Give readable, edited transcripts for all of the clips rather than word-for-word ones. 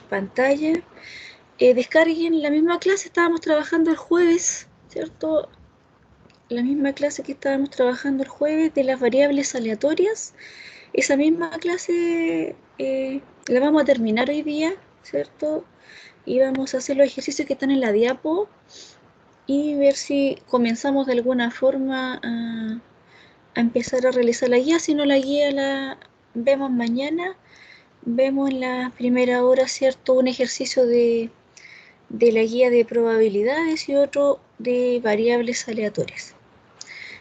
pantalla. Descarguen la misma clase, estábamos trabajando el jueves, ¿cierto? La misma clase que estábamos trabajando el jueves de las variables aleatorias. Esa misma clase la vamos a terminar hoy día, ¿cierto? Y vamos a hacer los ejercicios que están en la diapo y ver si comenzamos de alguna forma a empezar a realizar la guía. Si no, la guía la vemos mañana. Vemos en la primera hora, ¿cierto? Un ejercicio de la guía de probabilidades y otro de variables aleatorias.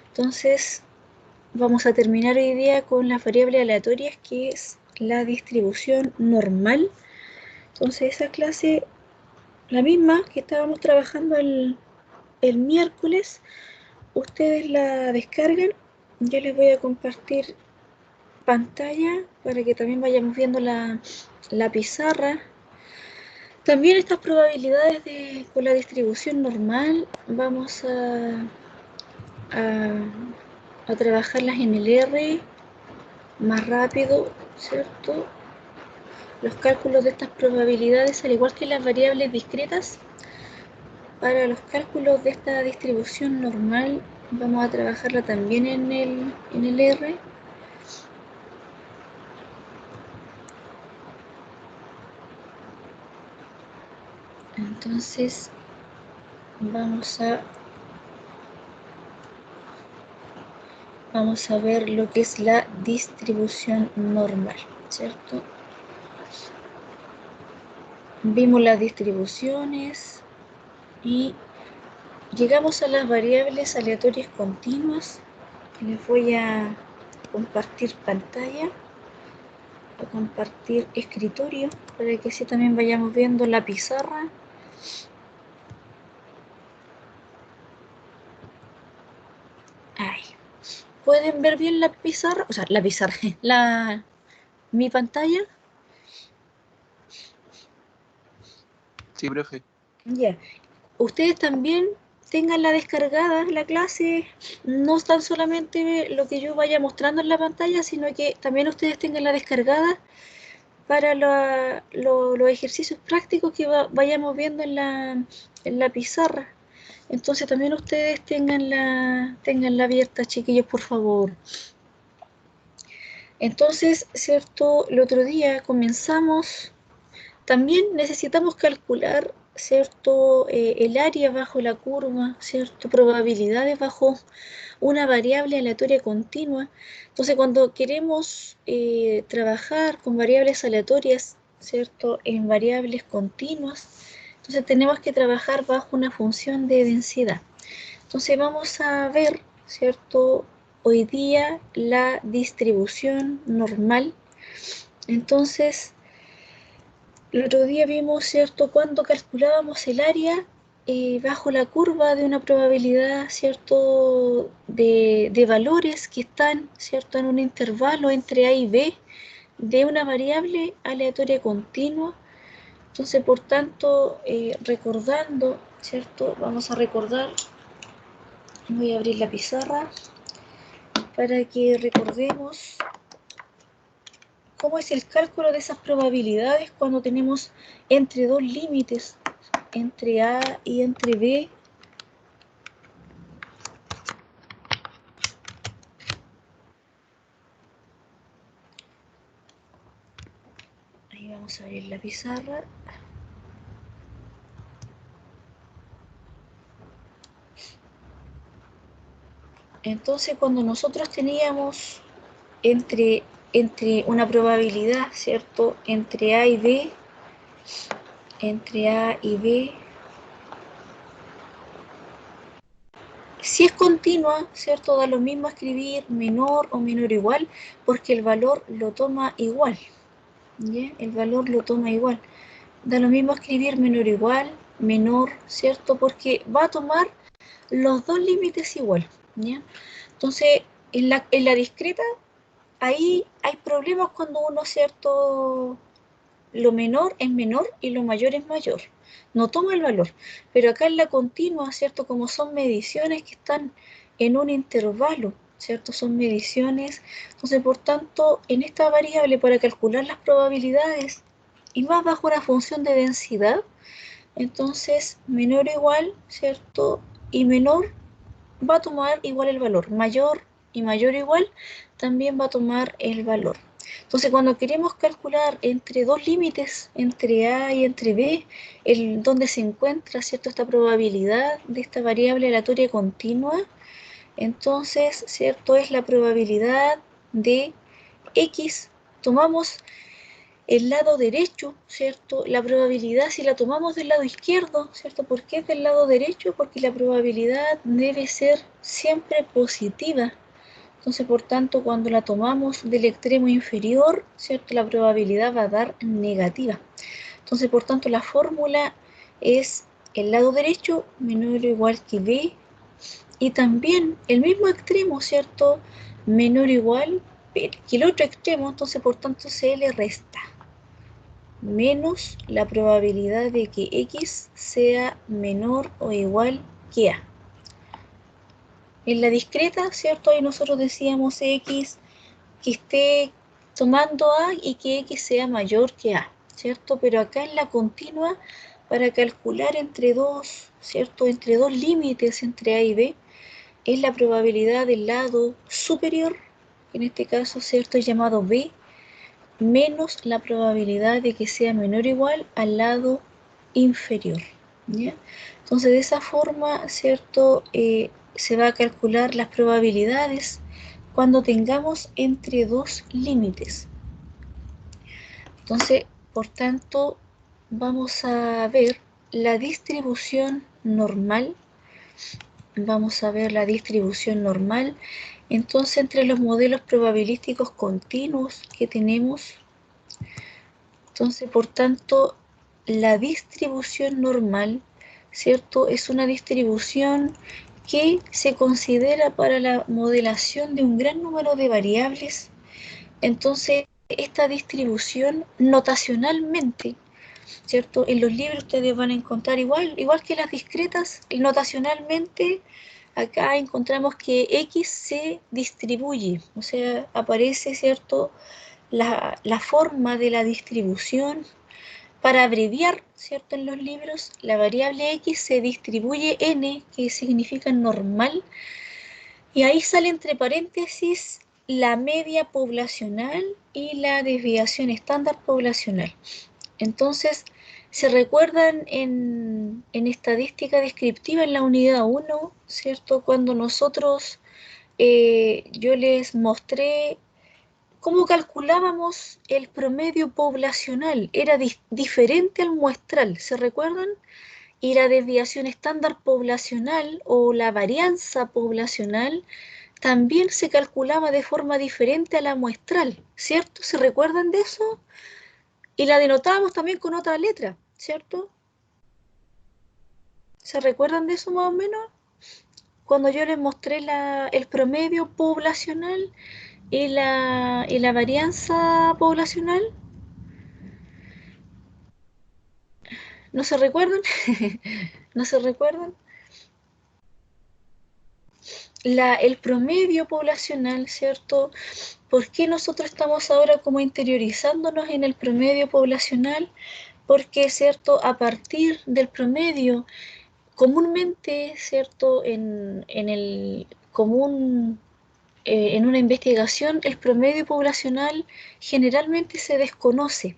Entonces, vamos a terminar hoy día con las variables aleatorias, que es la distribución normal. Entonces, esa clase, la misma que estábamos trabajando el miércoles, ustedes la descargan. Yo les voy a compartir pantalla para que también vayamos viendo la pizarra. También estas probabilidades con la distribución normal vamos a trabajarlas en el R más rápido, ¿cierto? Los cálculos de estas probabilidades, al igual que las variables discretas, para los cálculos de esta distribución normal vamos a trabajarla también en el R. Entonces vamos a ver lo que es la distribución normal, ¿cierto? Vimos las distribuciones y llegamos a las variables aleatorias continuas. Les voy a compartir pantalla, a compartir escritorio, para que así también vayamos viendo la pizarra. Ahí. ¿Pueden ver bien la pizarra? O sea, la pizarra, mi pantalla. Sí, profe. Ya. Ustedes también tengan la descargada la clase, no tan solamente lo que yo vaya mostrando en la pantalla, sino que también ustedes tengan la descargada para los ejercicios prácticos que vayamos viendo en la pizarra. Entonces también ustedes tenganla abierta, chiquillos, por favor. Entonces, ¿cierto? El otro día comenzamos. También necesitamos calcular, ¿cierto? El área bajo la curva, ¿cierto? Probabilidades bajo una variable aleatoria continua. Entonces, cuando queremos trabajar con variables aleatorias, ¿cierto? En variables continuas, entonces tenemos que trabajar bajo una función de densidad. Entonces, vamos a ver, ¿cierto? Hoy día la distribución normal. Entonces, el otro día vimos, ¿cierto?, cuando calculábamos el área bajo la curva de una probabilidad, ¿cierto?, de valores que están, ¿cierto?, en un intervalo entre A y B de una variable aleatoria continua. Entonces, por tanto, recordando, ¿cierto?, vamos a recordar, voy a abrir la pizarra para que recordemos cómo es el cálculo de esas probabilidades cuando tenemos entre dos límites, entre A y entre B. Ahí vamos a abrir la pizarra. Entonces, cuando nosotros teníamos entre una probabilidad, ¿cierto?, entre A y B, si es continua, ¿cierto?, da lo mismo escribir menor o menor o igual, porque el valor lo toma igual. ¿Ya? El valor lo toma igual. Da lo mismo escribir menor o igual, menor, ¿cierto? Porque va a tomar los dos límites igual. ¿Ya? Entonces, en la discreta, ahí hay problemas cuando uno, ¿cierto? Lo menor es menor y lo mayor es mayor. No toma el valor. Pero acá en la continua, ¿cierto? Como son mediciones que están en un intervalo, ¿cierto? Son mediciones. Entonces, por tanto, en esta variable, para calcular las probabilidades, y más bajo una función de densidad, entonces menor o igual, ¿cierto? Y menor va a tomar igual el valor, mayor y mayor o igual también va a tomar el valor. Entonces, cuando queremos calcular entre dos límites, entre A y entre B, donde se encuentra, ¿cierto?, esta probabilidad de esta variable aleatoria continua, entonces, ¿cierto?, es la probabilidad de X. Tomamos el lado derecho, ¿cierto? La probabilidad, si la tomamos del lado izquierdo, ¿cierto? ¿Por qué es del lado derecho? Porque la probabilidad debe ser siempre positiva. Entonces, por tanto, cuando la tomamos del extremo inferior, ¿cierto? La probabilidad va a dar negativa. Entonces, por tanto, la fórmula es el lado derecho menor o igual que B, y también el mismo extremo, ¿cierto? Menor o igual que el otro extremo, entonces, por tanto, se le resta menos la probabilidad de que X sea menor o igual que A. En la discreta, ¿cierto? Ahí nosotros decíamos X que esté tomando A y que X sea mayor que A, ¿cierto? Pero acá en la continua, para calcular entre dos, ¿cierto? Entre dos límites entre A y B, es la probabilidad del lado superior, que en este caso, ¿cierto?, es llamado B, menos la probabilidad de que sea menor o igual al lado inferior, ¿ya? Entonces, de esa forma, ¿cierto?, se va a calcular las probabilidades cuando tengamos entre dos límites. Entonces, por tanto, vamos a ver la distribución normal. Vamos a ver la distribución normal. Entonces, entre los modelos probabilísticos continuos que tenemos, entonces, por tanto, la distribución normal, ¿cierto?, es una distribución que se considera para la modelación de un gran número de variables. Entonces, esta distribución notacionalmente, ¿cierto? En los libros ustedes van a encontrar igual que las discretas, notacionalmente, acá encontramos que X se distribuye, o sea, aparece, ¿cierto?, la forma de la distribución. Para abreviar, ¿cierto?, en los libros, la variable X se distribuye N, que significa normal, y ahí sale entre paréntesis la media poblacional y la desviación estándar poblacional. Entonces, se recuerdan en estadística descriptiva en la unidad 1, ¿cierto? Cuando nosotros, yo les mostré cómo calculábamos el promedio poblacional. Era diferente al muestral, ¿se recuerdan? Y la desviación estándar poblacional o la varianza poblacional también se calculaba de forma diferente a la muestral, ¿cierto? ¿Se recuerdan de eso? Y la denotábamos también con otra letra, ¿cierto? ¿Se recuerdan de eso más o menos? Cuando yo les mostré el promedio poblacional y la varianza poblacional, ¿no se recuerdan? ¿No se recuerdan? El promedio poblacional, ¿cierto? ¿Por qué nosotros estamos ahora como interiorizándonos en el promedio poblacional? Porque, ¿cierto?, a partir del promedio, comúnmente, ¿cierto?, en el común, en una investigación, el promedio poblacional generalmente se desconoce.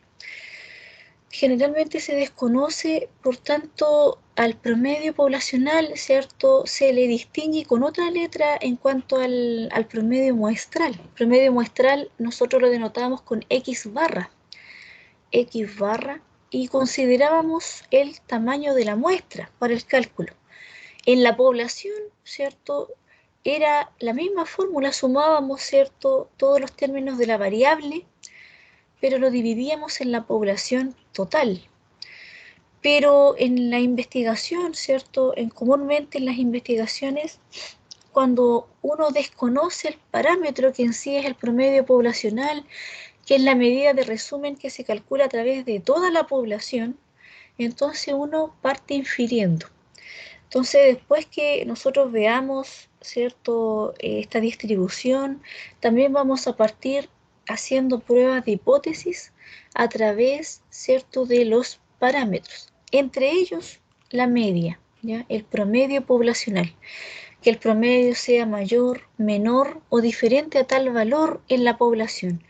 Generalmente se desconoce, por tanto, al promedio poblacional, ¿cierto?, se le distingue con otra letra en cuanto al promedio muestral. El promedio muestral nosotros lo denotamos con X barra, y considerábamos el tamaño de la muestra para el cálculo. En la población, ¿cierto?, era la misma fórmula, sumábamos, ¿cierto?, todos los términos de la variable, pero lo dividíamos en la población total. Pero en la investigación, ¿cierto?, comúnmente en las investigaciones, cuando uno desconoce el parámetro que en sí es el promedio poblacional, que es la medida de resumen que se calcula a través de toda la población, entonces uno parte infiriendo. Entonces, después que nosotros veamos, ¿cierto?, esta distribución, también vamos a partir haciendo pruebas de hipótesis a través, ¿cierto?, de los parámetros, entre ellos la media, ¿ya? El promedio poblacional, que el promedio sea mayor, menor o diferente a tal valor en la población.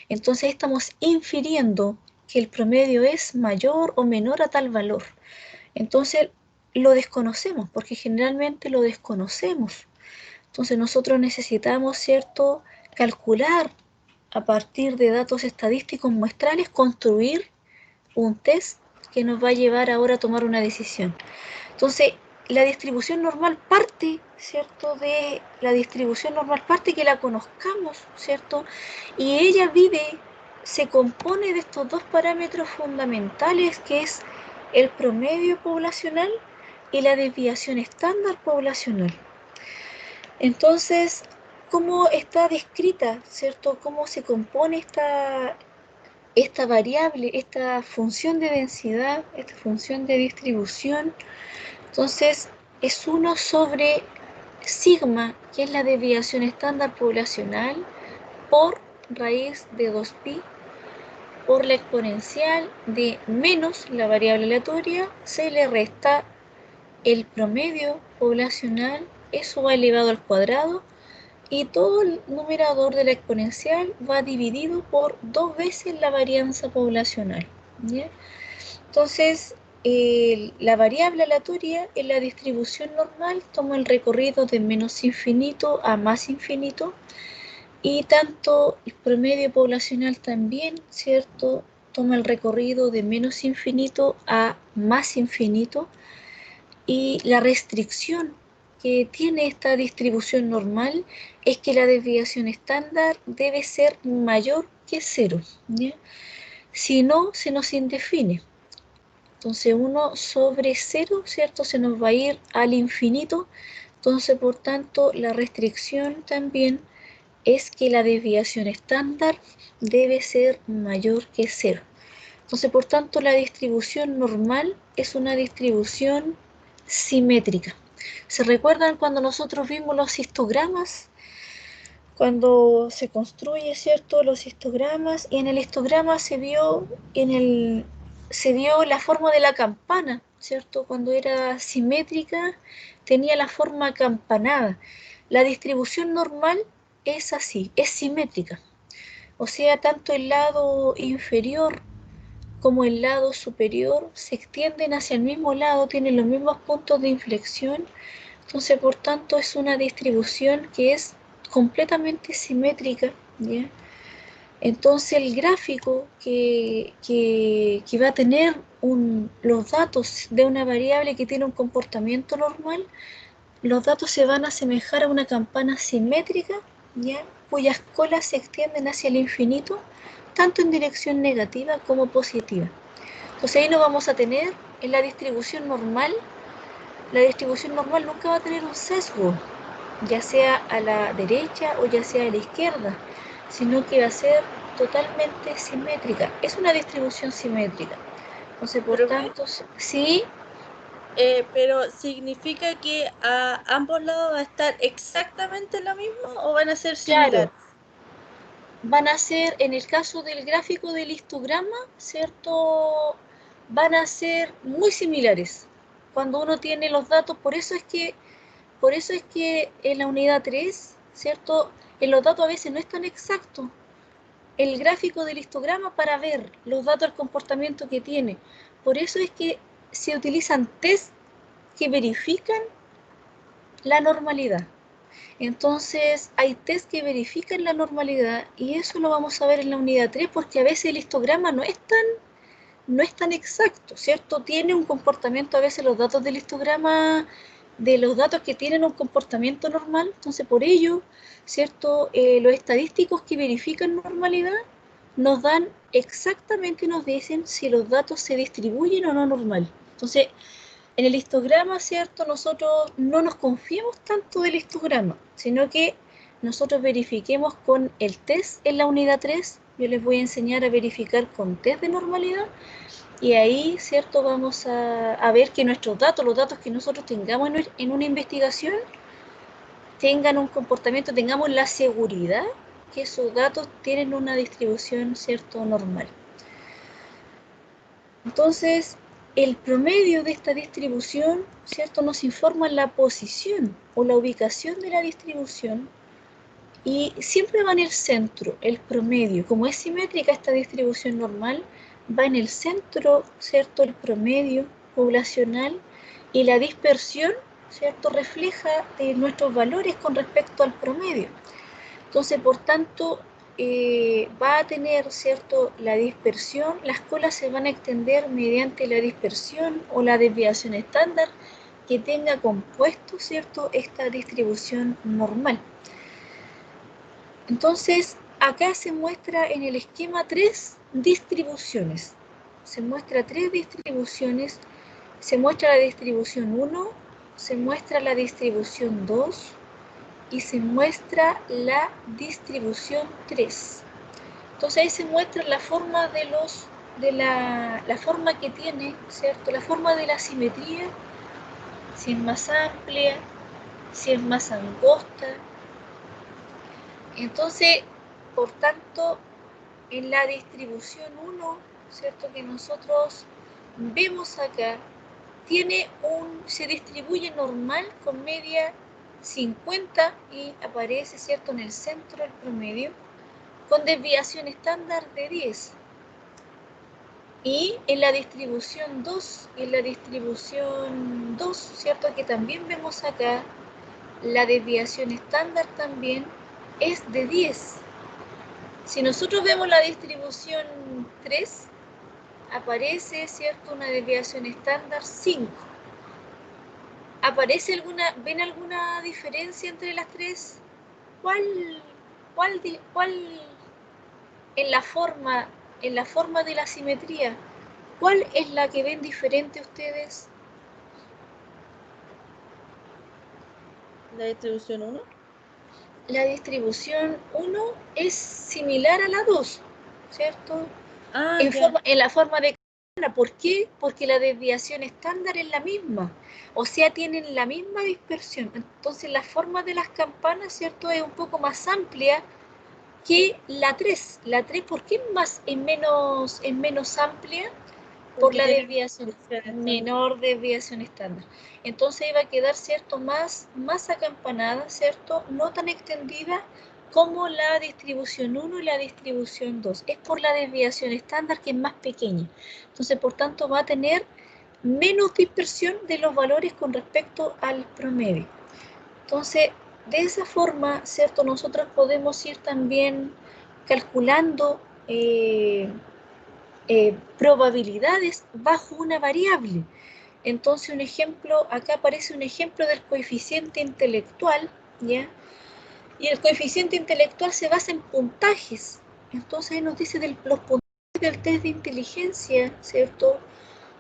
Entonces estamos infiriendo que el promedio es mayor o menor a tal valor. Entonces lo desconocemos, porque generalmente lo desconocemos. Entonces nosotros necesitamos, ¿cierto?, calcular a partir de datos estadísticos muestrales, construir un test que nos va a llevar ahora a tomar una decisión. Entonces, la distribución normal parte, ¿cierto?, de la distribución normal parte que la conozcamos, ¿cierto? Y ella se compone de estos dos parámetros fundamentales, que es el promedio poblacional y la desviación estándar poblacional. Entonces, ¿cómo está descrita, ¿cierto? ¿Cómo se compone esta variable, esta función de densidad, esta función de distribución? Entonces, es 1 sobre sigma, que es la desviación estándar poblacional, por raíz de 2pi, por la exponencial de menos la variable aleatoria, se le resta el promedio poblacional, eso va elevado al cuadrado, y todo el numerador de la exponencial va dividido por 2 veces la varianza poblacional, ¿ya? Entonces, la variable aleatoria en la distribución normal toma el recorrido de menos infinito a más infinito, y tanto el promedio poblacional también, ¿cierto?, toma el recorrido de menos infinito a más infinito, y la restricción que tiene esta distribución normal es que la desviación estándar debe ser mayor que 0, ¿ya? Si no, se nos indefine. Entonces 1 sobre 0, ¿cierto?, se nos va a ir al infinito. Entonces, por tanto, la restricción también es que la desviación estándar debe ser mayor que 0. Entonces, por tanto, la distribución normal es una distribución simétrica. ¿Se recuerdan cuando nosotros vimos los histogramas? Cuando se construye, ¿cierto?, los histogramas, y en el histograma se vio la forma de la campana, ¿cierto? Cuando era simétrica, tenía la forma campanada. La distribución normal es así, es simétrica. O sea, tanto el lado inferior como el lado superior se extienden hacia el mismo lado, tienen los mismos puntos de inflexión. Entonces, por tanto, es una distribución que es completamente simétrica, ¿ya? Entonces, el gráfico que va a tener los datos de una variable que tiene un comportamiento normal, los datos se van a asemejar a una campana simétrica, ¿ya?, cuyas colas se extienden hacia el infinito, tanto en dirección negativa como positiva. Entonces ahí no vamos a tener en la distribución normal nunca va a tener un sesgo, ya sea a la derecha o ya sea a la izquierda, sino que va a ser totalmente simétrica. Es una distribución simétrica. Entonces, por tanto, sí. Pero ¿significa que a ambos lados va a estar exactamente lo mismo o van a ser similares? Claro, van a ser, en el caso del gráfico del histograma, ¿cierto? Van a ser muy similares. Cuando uno tiene los datos, por eso es que en la unidad 3, ¿cierto?, en los datos a veces no es tan exacto el gráfico del histograma para ver los datos del comportamiento que tiene. Por eso es que se utilizan test que verifican la normalidad. Entonces, hay test que verifican la normalidad, y eso lo vamos a ver en la unidad 3, porque a veces el histograma no es tan exacto, ¿cierto? Tiene un comportamiento, a veces los datos del histograma, de los datos que tienen un comportamiento normal. Entonces, por ello, ¿cierto? Los estadísticos que verifican normalidad nos dan exactamente, nos dicen si los datos se distribuyen o no normal. Entonces, en el histograma, ¿cierto?, nosotros no nos confiemos tanto del histograma, sino que nosotros verifiquemos con el test en la unidad 3. Yo les voy a enseñar a verificar con test de normalidad, y ahí, ¿cierto?, vamos a ver que nuestros datos, los datos que nosotros tengamos en una investigación, tengan un comportamiento, tengamos la seguridad que sus datos tienen una distribución, ¿cierto?, normal. Entonces, el promedio de esta distribución, ¿cierto?, nos informa la posición o la ubicación de la distribución y siempre va en el centro, el promedio. Como es simétrica esta distribución normal, va en el centro, ¿cierto?, el promedio poblacional y la dispersión, ¿cierto?, refleja nuestros valores con respecto al promedio. Entonces, por tanto, va a tener, ¿cierto?, la dispersión, las colas se van a extender mediante la dispersión o la desviación estándar que tenga compuesto, ¿cierto?, esta distribución normal. Entonces, acá se muestra en el esquema 3 distribuciones. Se muestra 3 distribuciones. Se muestra la distribución 1, se muestra la distribución 2 y se muestra la distribución 3. Entonces ahí se muestra la forma de la forma que tiene, ¿cierto? La forma de la simetría, si es más amplia, si es más angosta. Entonces, por tanto, en la distribución 1, ¿cierto?, que nosotros vemos acá, se distribuye normal con media 50 y aparece, ¿cierto?, en el centro del promedio, con desviación estándar de 10. Y en la distribución 2, ¿cierto?, que también vemos acá, la desviación estándar también es de 10. Si nosotros vemos la distribución 3, aparece, ¿cierto?, una desviación estándar 5. ¿Ven alguna diferencia entre las tres? ¿Cuál en la forma de la simetría, cuál es la que ven diferente ustedes? ¿La distribución 1? La distribución 1 es similar a la 2, ¿cierto? Ah, En la forma de campana. ¿Por qué? Porque la desviación estándar es la misma, o sea, tienen la misma dispersión. Entonces la forma de las campanas, ¿cierto?, es un poco más amplia que la 3. La 3, ¿por qué es menos amplia? Por la desviación, menor desviación estándar. Entonces iba a quedar, ¿cierto?, más acampanada, ¿cierto?, no tan extendida como la distribución 1 y la distribución 2. Es por la desviación estándar que es más pequeña. Entonces, por tanto, va a tener menos dispersión de los valores con respecto al promedio. Entonces, de esa forma, ¿cierto?, nosotros podemos ir también calculando probabilidades bajo una variable. Entonces, un ejemplo, acá aparece un ejemplo del coeficiente intelectual, ¿ya? Y el coeficiente intelectual se basa en puntajes. Entonces, ahí nos dice los puntajes del test de inteligencia, ¿cierto?,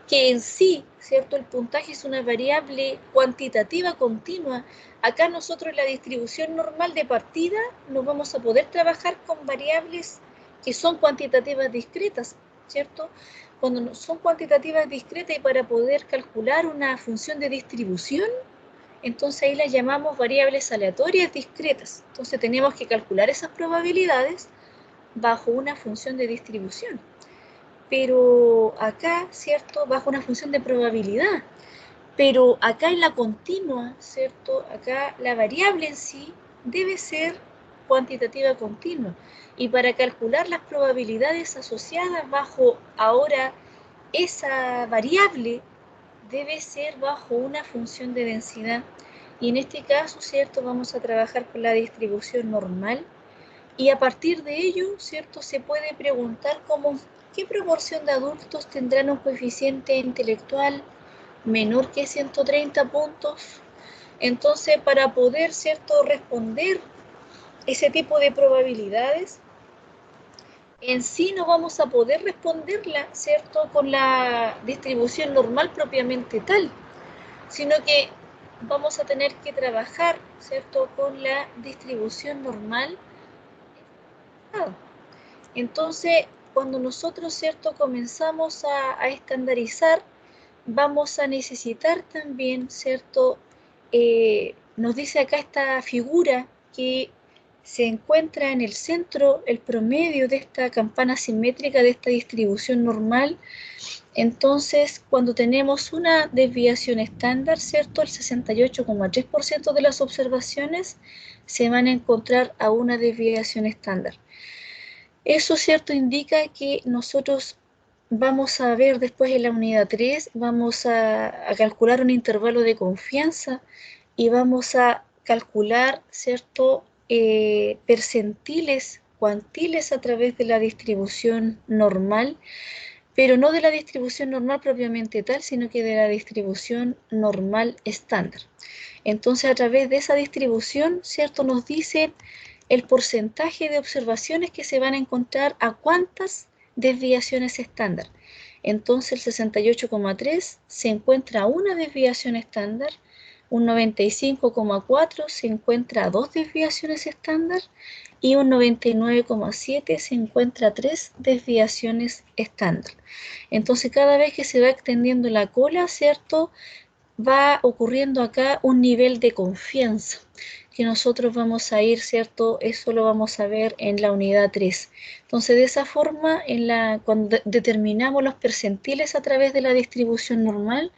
que en sí, ¿cierto?, el puntaje es una variable cuantitativa continua. Acá nosotros en la distribución normal de partida no vamos a poder trabajar con variables que son cuantitativas discretas, ¿cierto? Cuando son cuantitativas discretas y para poder calcular una función de distribución, entonces ahí las llamamos variables aleatorias discretas. Entonces tenemos que calcular esas probabilidades bajo una función de distribución. Pero acá, ¿cierto?, bajo una función de probabilidad. Pero acá en la continua, ¿cierto?, acá la variable en sí debe ser cuantitativa continua. Y para calcular las probabilidades asociadas bajo ahora esa variable debe ser bajo una función de densidad. Y en este caso, ¿cierto?, vamos a trabajar con la distribución normal. Y a partir de ello, ¿cierto?, se puede preguntar ¿qué proporción de adultos tendrán un coeficiente intelectual menor que 130 puntos? Entonces, para poder, ¿cierto?, responder ese tipo de probabilidades, en sí no vamos a poder responderla, ¿cierto?, con la distribución normal propiamente tal, sino que vamos a tener que trabajar, ¿cierto?, con la distribución normal. Entonces, cuando nosotros, ¿cierto?, comenzamos a estandarizar, vamos a necesitar también, ¿cierto?, nos dice acá esta figura que se encuentra en el centro el promedio de esta campana simétrica, de esta distribución normal. Entonces, cuando tenemos una desviación estándar, ¿cierto? El 68,3% de las observaciones se van a encontrar a una desviación estándar. Eso, ¿cierto?, indica que nosotros vamos a ver después en la unidad 3, vamos a calcular un intervalo de confianza y vamos a calcular, ¿cierto?, percentiles, cuantiles a través de la distribución normal, pero no de la distribución normal propiamente tal, sino que de la distribución normal estándar. Entonces, a través de esa distribución, ¿cierto?, nos dicen el porcentaje de observaciones que se van a encontrar a cuántas desviaciones estándar. Entonces, el 68,3 se encuentra a una desviación estándar, un 95,4 se encuentra a 2 desviaciones estándar y un 99,7 se encuentra a 3 desviaciones estándar. Entonces, cada vez que se va extendiendo la cola, ¿cierto?, va ocurriendo acá un nivel de confianza que nosotros vamos a ir, ¿cierto? Eso lo vamos a ver en la unidad 3. Entonces, de esa forma, cuando determinamos los percentiles a través de la distribución normal,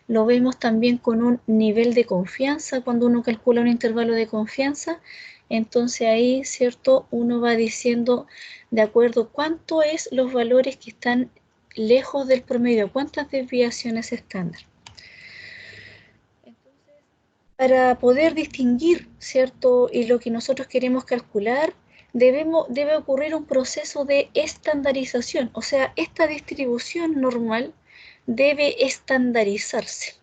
lo vemos también con un nivel de confianza. Cuando uno calcula un intervalo de confianza, entonces ahí, ¿cierto?, uno va diciendo de acuerdo cuánto es los valores que están lejos del promedio, cuántas desviaciones estándar. Para poder distinguir, ¿cierto?, y lo que nosotros queremos calcular, debe ocurrir un proceso de estandarización, o sea, esta distribución normal debe estandarizarse.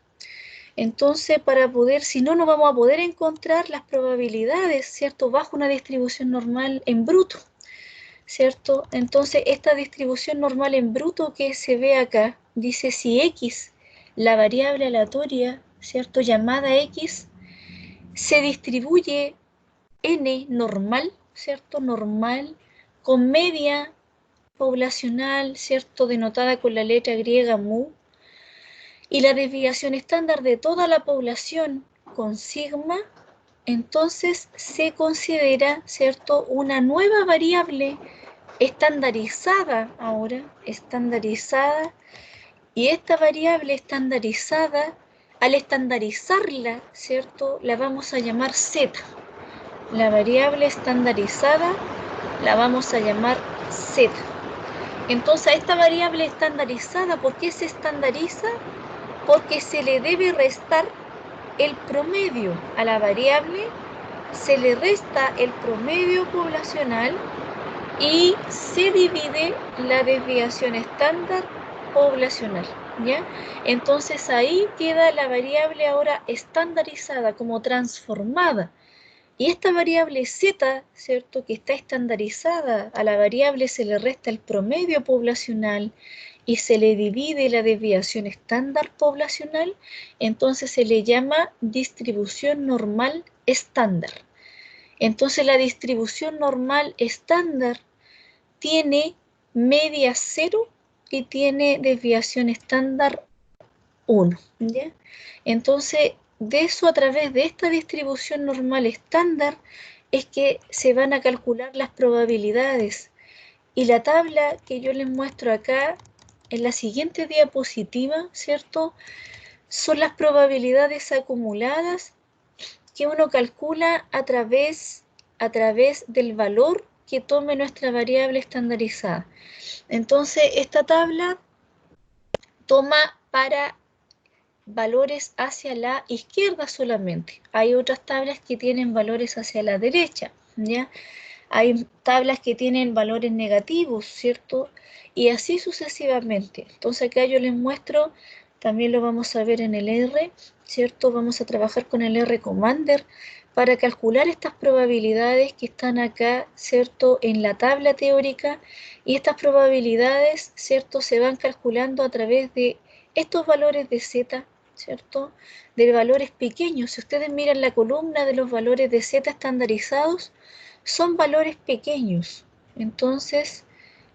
Entonces, si no, no vamos a poder encontrar las probabilidades, ¿cierto?, bajo una distribución normal en bruto, ¿cierto? Entonces, esta distribución normal en bruto que se ve acá, dice si X, la variable aleatoria, ¿cierto?, llamada X, se distribuye N normal, ¿cierto?, normal, con media poblacional, ¿cierto?, denotada con la letra griega mu, y la desviación estándar de toda la población con sigma, entonces se considera, ¿cierto?, una nueva variable estandarizada ahora, estandarizada, y esta variable estandarizada, al estandarizarla, ¿cierto?, la vamos a llamar Z. La variable estandarizada la vamos a llamar Z. Entonces, a esta variable estandarizada, ¿por qué se estandariza? Porque se le debe restar el promedio a la variable, se le resta el promedio poblacional y se divide la desviación estándar poblacional, ¿ya? Entonces ahí queda la variable ahora estandarizada, como transformada. Y esta variable Z, ¿cierto?, que está estandarizada, a la variable se le resta el promedio poblacional y se le divide la desviación estándar poblacional, entonces se le llama distribución normal estándar. Entonces la distribución normal estándar tiene media 0 y tiene desviación estándar 1, ¿ya? Entonces, de eso, a través de esta distribución normal estándar, es que se van a calcular las probabilidades. Y la tabla que yo les muestro acá, en la siguiente diapositiva, ¿cierto?, son las probabilidades acumuladas que uno calcula a través del valor que tome nuestra variable estandarizada. Entonces, esta tabla toma para valores hacia la izquierda solamente. Hay otras tablas que tienen valores hacia la derecha, ¿ya? Hay tablas que tienen valores negativos, ¿cierto? Y así sucesivamente. Entonces acá yo les muestro, también lo vamos a ver en el R, ¿cierto? Vamos a trabajar con el R Commander para calcular estas probabilidades que están acá, ¿cierto?, en la tabla teórica, y estas probabilidades, ¿cierto?, se van calculando a través de estos valores de Z, ¿cierto?, de valores pequeños. Si ustedes miran la columna de los valores de Z estandarizados, son valores pequeños. Entonces,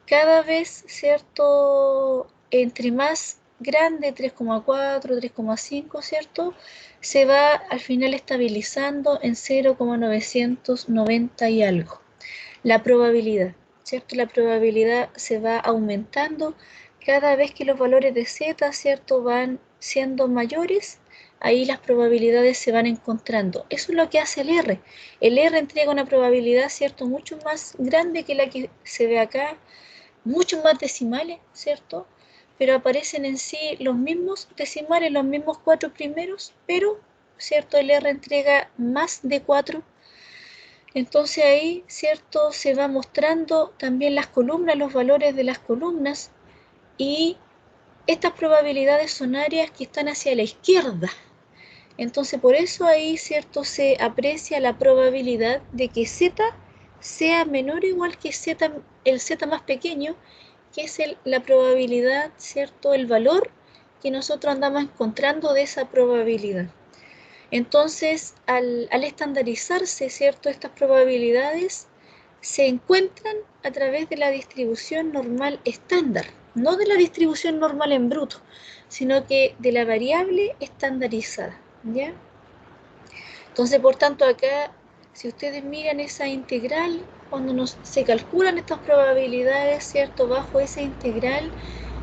cada vez, ¿cierto?, entre más grande, 3,4, 3,5, ¿cierto? Se va al final estabilizando en 0,990 y algo. La probabilidad, ¿cierto? La probabilidad se va aumentando cada vez que los valores de z, ¿cierto?, van siendo mayores. Ahí las probabilidades se van encontrando. Eso es lo que hace el R. El R entrega una probabilidad, ¿cierto?, mucho más grande que la que se ve acá, muchos más decimales, ¿cierto? Pero aparecen en sí los mismos decimales, los mismos 4 primeros, pero, ¿cierto?, el R entrega más de 4. Entonces ahí, ¿cierto?, se va mostrando también las columnas, los valores de las columnas, y estas probabilidades son áreas que están hacia la izquierda. Entonces por eso ahí, ¿cierto?, se aprecia la probabilidad de que z sea menor o igual que z, el z más pequeño, que es la probabilidad, ¿cierto?, el valor que nosotros andamos encontrando de esa probabilidad. Entonces, al estandarizarse, ¿cierto?, estas probabilidades se encuentran a través de la distribución normal estándar, no de la distribución normal en bruto, sino que de la variable estandarizada, ¿ya? Entonces, por tanto, acá, si ustedes miran esa integral, cuando se calculan estas probabilidades, ¿cierto?, bajo esa integral,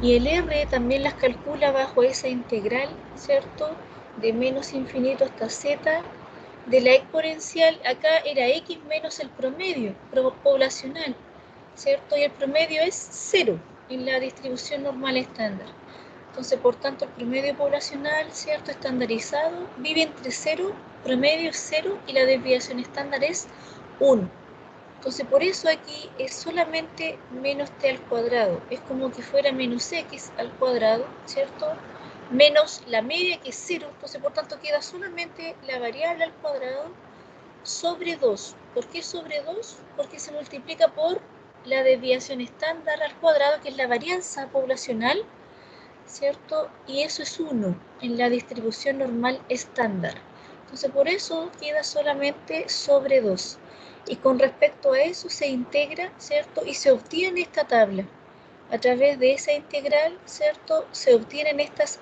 y el R también las calcula bajo esa integral, ¿cierto?, de menos infinito hasta z, de la exponencial, acá era x menos el promedio poblacional, ¿cierto? Y el promedio es 0 en la distribución normal estándar. Entonces, por tanto, el promedio poblacional, ¿cierto?, estandarizado, vive entre 0, promedio es 0, y la desviación estándar es 1. Entonces, por eso aquí es solamente menos t al cuadrado. Es como que fuera menos x al cuadrado, ¿cierto?, menos la media, que es 0. Entonces, por tanto, queda solamente la variable al cuadrado sobre 2. ¿Por qué sobre 2? Porque se multiplica por la desviación estándar al cuadrado, que es la varianza poblacional, ¿cierto? Y eso es 1 en la distribución normal estándar. Entonces, por eso queda solamente sobre 2. Y con respecto a eso se integra, ¿cierto?, y se obtiene esta tabla. A través de esa integral, ¿cierto?, se obtienen estas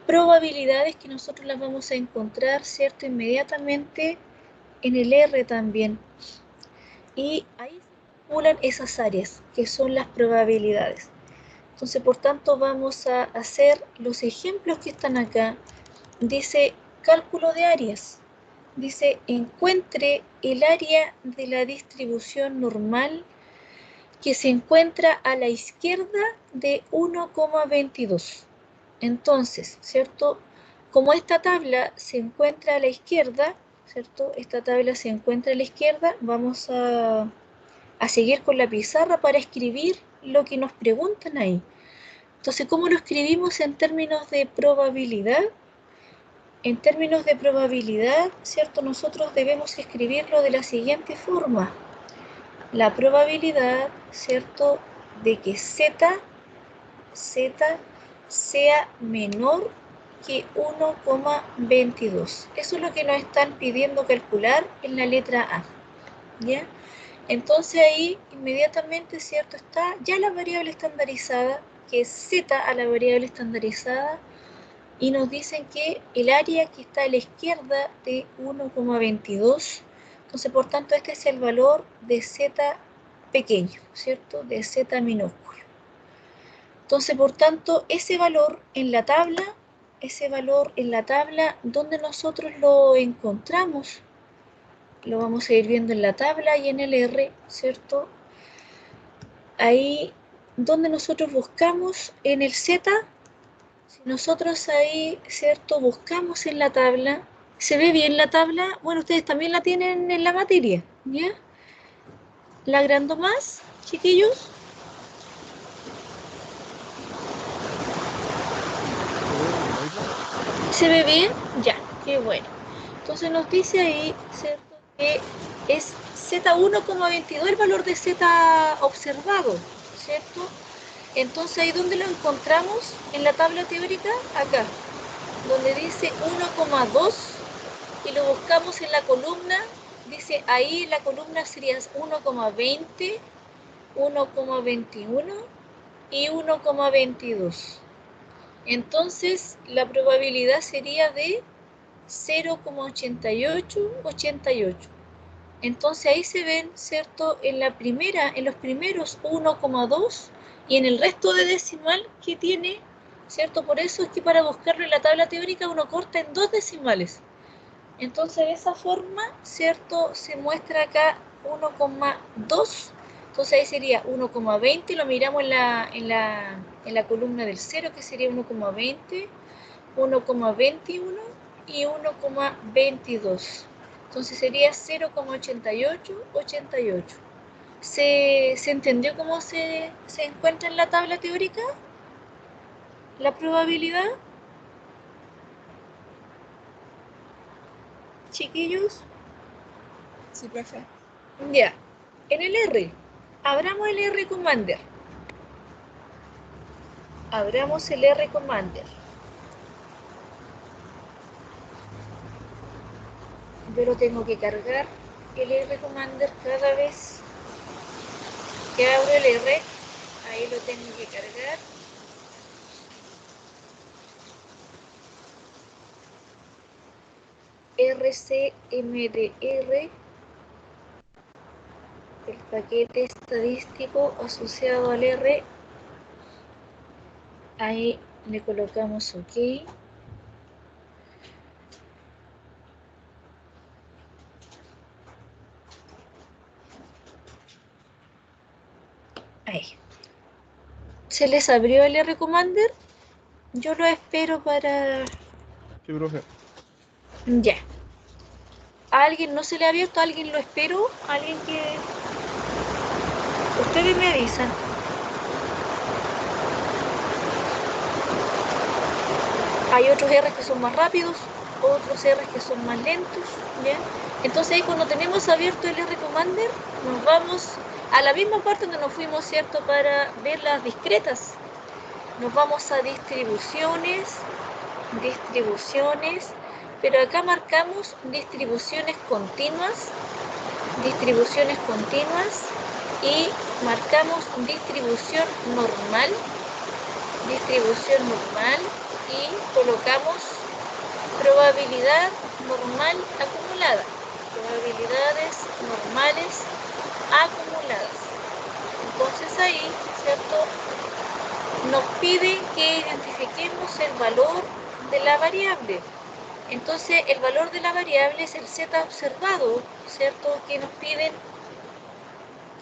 probabilidades que nosotros las vamos a encontrar, ¿cierto?, inmediatamente en el R también. Y ahí se calculan esas áreas, que son las probabilidades. Entonces, por tanto, vamos a hacer los ejemplos que están acá. Dice cálculo de áreas. Dice encuentre el área de la distribución normal que se encuentra a la izquierda de 1,22. Entonces, ¿cierto?, como esta tabla se encuentra a la izquierda, ¿cierto?, esta tabla se encuentra a la izquierda, vamos a seguir con la pizarra para escribir lo que nos preguntan ahí. Entonces, ¿cómo lo escribimos en términos de probabilidad? En términos de probabilidad, ¿cierto?, nosotros debemos escribirlo de la siguiente forma. La probabilidad, ¿cierto?, de que z sea menor que 1,22. Eso es lo que nos están pidiendo calcular en la letra A, ¿ya? Entonces ahí inmediatamente, ¿cierto?, está ya la variable estandarizada, que es z a la variable estandarizada, y nos dicen que el área que está a la izquierda de 1,22, entonces por tanto este es el valor de z pequeño, ¿cierto?, de z minúsculo. Entonces, por tanto, ese valor en la tabla, donde nosotros lo encontramos, lo vamos a ir viendo en la tabla y en el R, ¿cierto? Ahí donde nosotros buscamos en el Z, si nosotros ahí, ¿cierto?, buscamos en la tabla, ¿se ve bien la tabla? Bueno, ustedes también la tienen en la materia, ¿ya? ¿La agrando más, chiquillos? ¿Se ve bien? Ya, qué bueno. Entonces nos dice ahí, ¿cierto?, que es Z1,22 el valor de Z observado, ¿cierto? Entonces ahí donde lo encontramos en la tabla teórica, acá, donde dice 1,2 y lo buscamos en la columna, dice ahí la columna sería 1,20, 1,21 y 1,22. Entonces, la probabilidad sería de 0,8888. Entonces ahí se ven, ¿cierto? En los primeros 1,2 y en el resto de decimal que tiene, ¿cierto? Por eso es que para buscarlo en la tabla teórica uno corta en 2 decimales. Entonces de esa forma, ¿cierto? Se muestra acá 1,2. Entonces ahí sería 1,20, lo miramos en la columna del 0, que sería 1,20, 1,21 y 1,22. Entonces sería 0,8888. ¿Se entendió cómo se encuentra en la tabla teórica la probabilidad, chiquillos? Sí, profe. Ya. En el R, abramos el R Commander. Abramos el R Commander. Yo lo tengo que cargar el R Commander cada vez que abro el R. Ahí lo tengo que cargar. RCMDR, el paquete estadístico asociado al R. Ahí le colocamos OK. Ahí. ¿Se les abrió el R Commander? Yo lo espero para... Sí, profe. Ya. ¿A alguien no se le ha abierto? ¿A alguien lo espero? ¿Alguien que...? Ustedes me avisan. Hay otros R que son más rápidos, otros R que son más lentos, ¿ya? Entonces ahí cuando tenemos abierto el R Commander, nos vamos a la misma parte donde nos fuimos, ¿cierto? Para ver las discretas. Nos vamos a distribuciones, pero acá marcamos distribuciones continuas y marcamos distribución normal y colocamos probabilidad normal acumulada, probabilidades normales acumuladas. Entonces ahí, ¿cierto? Nos piden que identifiquemos el valor de la variable. Entonces el valor de la variable es el z observado, ¿cierto? Que nos piden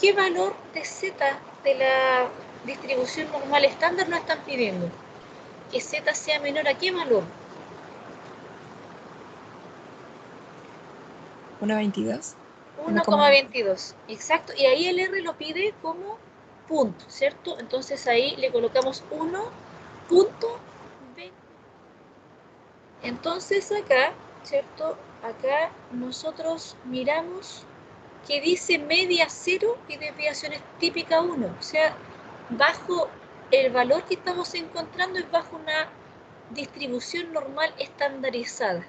qué valor de z de la distribución normal estándar nos están pidiendo. Que z sea menor a qué valor. 1,22. 1,22, exacto. Y ahí el R lo pide como punto, ¿cierto? Entonces ahí le colocamos 1,20. Entonces acá, ¿cierto? Acá nosotros miramos que dice media 0 y desviaciones típica 1. O sea, bajo el valor que estamos encontrando es bajo una distribución normal estandarizada.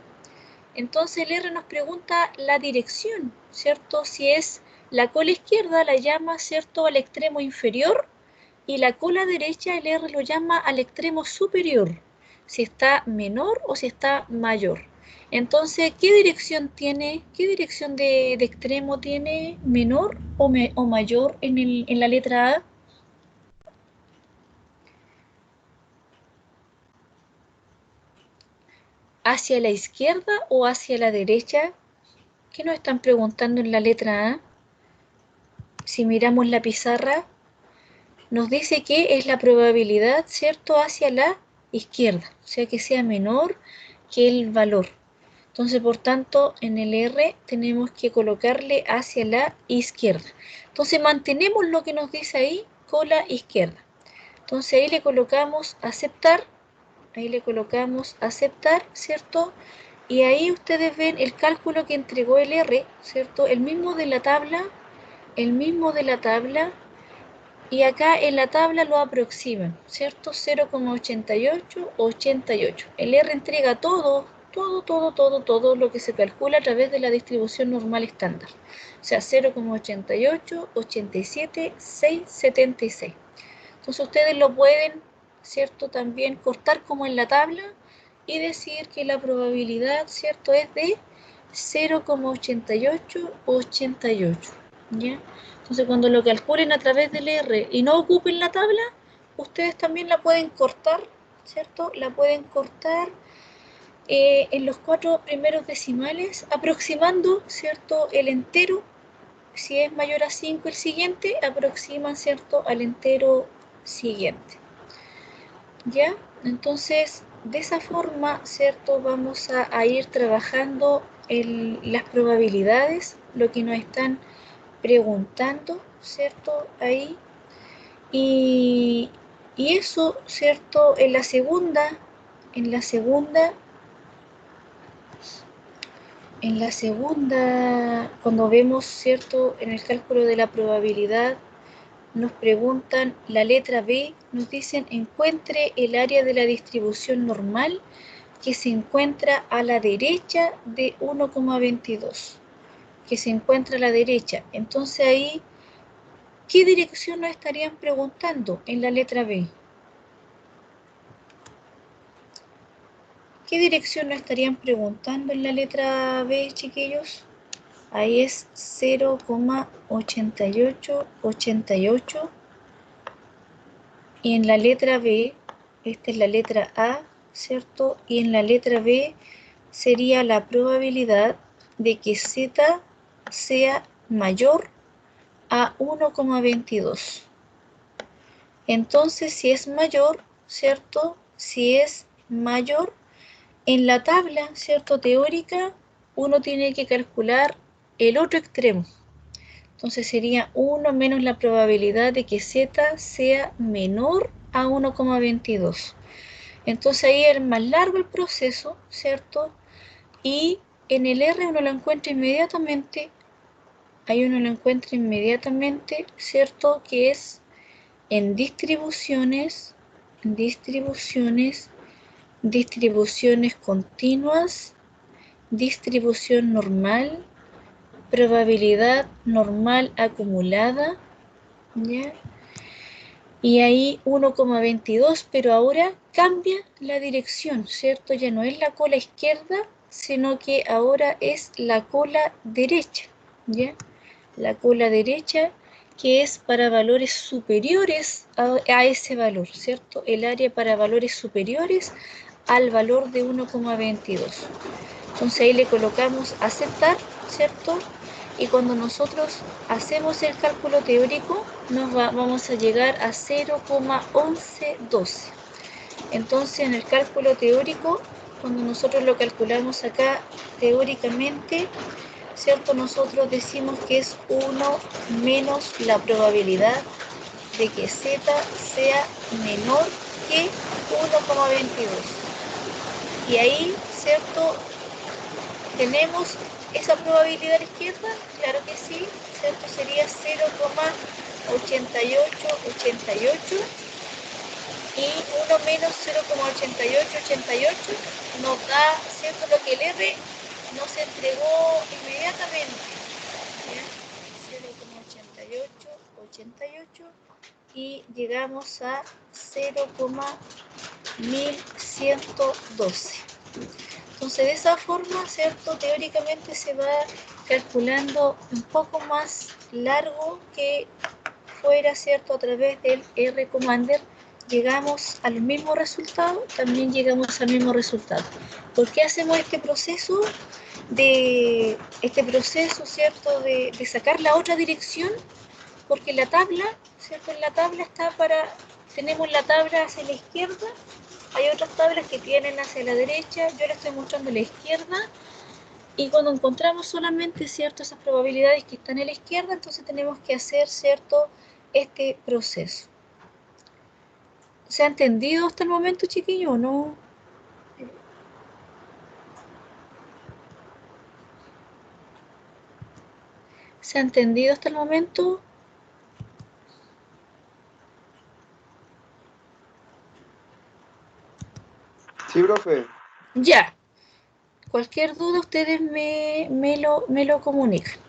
Entonces el R nos pregunta la dirección, ¿cierto? Si es la cola izquierda, la llama, ¿cierto?, al extremo inferior, y la cola derecha, el R lo llama al extremo superior, si está menor o si está mayor. Entonces, ¿qué dirección tiene? ¿Qué dirección de extremo tiene? ¿Menor o mayor en la letra A? ¿Hacia la izquierda o hacia la derecha? ¿Qué nos están preguntando en la letra A? Si miramos la pizarra, nos dice que es la probabilidad, ¿cierto?, hacia la izquierda, o sea que sea menor que el valor. Entonces, por tanto, en el R tenemos que colocarle hacia la izquierda. Entonces, mantenemos lo que nos dice ahí, cola izquierda. Entonces, ahí le colocamos aceptar, ¿cierto? Y ahí ustedes ven el cálculo que entregó el R, ¿cierto? El mismo de la tabla, y acá en la tabla lo aproximan, ¿cierto? 0,8888. El R entrega todo lo que se calcula a través de la distribución normal estándar. O sea, 0,88, 87, 676. Entonces ustedes lo pueden ¿cierto? También cortar como en la tabla y decir que la probabilidad, ¿cierto? Es de 0,8888, ¿ya? Entonces, cuando lo calculen a través del R y no ocupen la tabla, ustedes también la pueden cortar, ¿cierto? La pueden cortar en los 4 primeros decimales, aproximando, ¿cierto? El entero. Si es mayor a 5 el siguiente, aproximan, ¿cierto? Al entero siguiente. ¿Ya? Entonces, de esa forma, ¿cierto? Vamos a ir trabajando las probabilidades, lo que nos están preguntando, ¿cierto? Ahí. Y eso, ¿cierto? En la segunda, cuando vemos, ¿cierto? En el cálculo de la probabilidad, nos preguntan la letra B, nos dicen encuentre el área de la distribución normal que se encuentra a la derecha de 1,22, que se encuentra a la derecha. Entonces ahí, ¿qué dirección nos estarían preguntando en la letra B? ¿Qué dirección nos estarían preguntando en la letra B, chiquillos? Ahí es 0,8888. Y en la letra B, esta es la letra A, ¿cierto? Y en la letra B sería la probabilidad de que Z sea mayor a 1,22. Entonces, si es mayor, ¿cierto? Si es mayor, en la tabla, ¿cierto? Teórica, uno tiene que calcular el otro extremo. Entonces sería 1 menos la probabilidad de que Z sea menor a 1,22. Entonces ahí es más largo el proceso, ¿cierto? Y en el R uno lo encuentra inmediatamente, ¿cierto? Que es en distribuciones continuas, distribución normal, probabilidad normal acumulada, ¿ya? Y ahí 1,22, pero ahora cambia la dirección, ¿cierto? Ya no es la cola izquierda, sino que ahora es la cola derecha, ¿ya? La cola derecha, que es para valores superiores a ese valor, ¿cierto? El área para valores superiores al valor de 1,22. Entonces ahí le colocamos aceptar, ¿cierto? Y cuando nosotros hacemos el cálculo teórico, vamos a llegar a 0,1112. Entonces en el cálculo teórico, cuando nosotros lo calculamos acá teóricamente, ¿cierto? Nosotros decimos que es 1 menos la probabilidad de que Z sea menor que 1,22. Y ahí, ¿cierto? ¿Tenemos esa probabilidad a la izquierda? Claro que sí, ¿cierto? Sería 0,8888 y 1 menos 0,8888 nos da, ¿cierto? Lo que el R nos entregó inmediatamente. 0,8888 y llegamos a 0,1112. Entonces, de esa forma, ¿cierto? Teóricamente se va calculando un poco más largo que fuera, ¿cierto? A través del R Commander llegamos al mismo resultado, también llegamos al mismo resultado. ¿Por qué hacemos este proceso? ¿Cierto? De sacar la otra dirección, porque la tabla, ¿cierto? En la tabla tenemos la tabla hacia la izquierda. Hay otras tablas que tienen hacia la derecha, yo le estoy mostrando la izquierda, y cuando encontramos solamente, ¿cierto? Esas probabilidades que están en la izquierda, entonces tenemos que hacer, ¿cierto? Este proceso. ¿Se ha entendido hasta el momento, chiquillo, o no? ¿Se ha entendido hasta el momento? Sí, profe. Ya. Cualquier duda ustedes me lo comunican,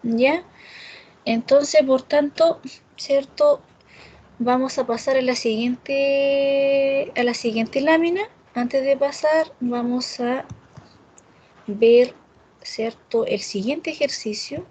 ¿ya? Entonces, por tanto, ¿cierto? vamos a pasar a la siguiente lámina. Antes de pasar, vamos a ver, ¿cierto?, el siguiente ejercicio.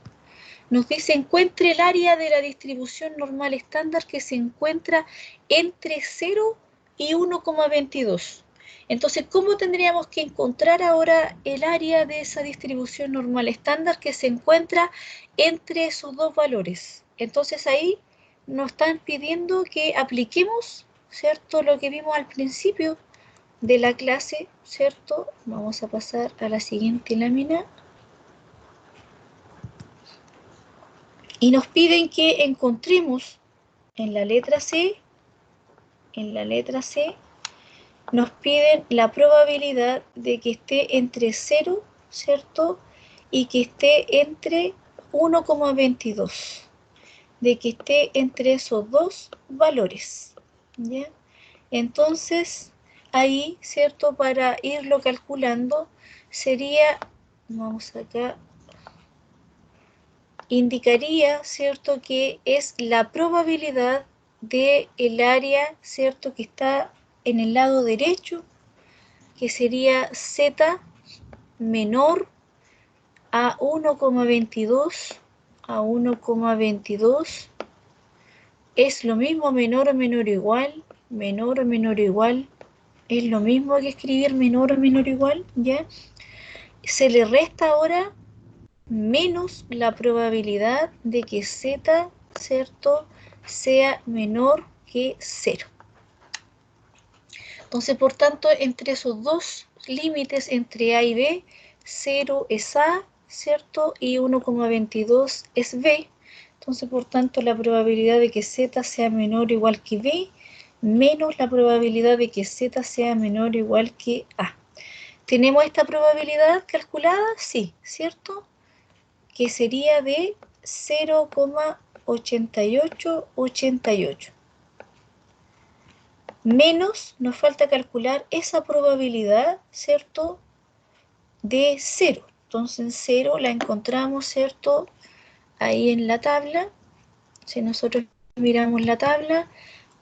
Nos dice, encuentre el área de la distribución normal estándar que se encuentra entre 0 y 1,22. Entonces, ¿cómo tendríamos que encontrar ahora el área de esa distribución normal estándar que se encuentra entre esos dos valores? Entonces, ahí nos están pidiendo que apliquemos, ¿cierto?, lo que vimos al principio de la clase, ¿cierto? Vamos a pasar a la siguiente lámina. Y nos piden que encontremos en la letra C, nos piden la probabilidad de que esté entre 0, ¿cierto? Y que esté entre 1,22. De que esté entre esos dos valores, ¿ya? Entonces, ahí, ¿cierto? Para irlo calculando, sería, vamos acá, indicaría, ¿cierto?, que es la probabilidad del área, ¿cierto?, que está en el lado derecho, que sería Z menor a 1,22, es lo mismo menor o menor o igual, es lo mismo que escribir menor o menor o igual, ¿ya? Se le resta ahora menos la probabilidad de que Z, ¿cierto?, sea menor que 0. Entonces, por tanto, entre esos dos límites, entre A y B, 0 es A, ¿cierto?, y 1,22 es B. Entonces, por tanto, la probabilidad de que Z sea menor o igual que B, menos la probabilidad de que Z sea menor o igual que A. ¿Tenemos esta probabilidad calculada? Sí, ¿cierto?, que sería de 0,8888. Menos, nos falta calcular esa probabilidad, ¿cierto?, de 0. Entonces, 0 la encontramos, ¿cierto?, ahí en la tabla. Si nosotros miramos la tabla,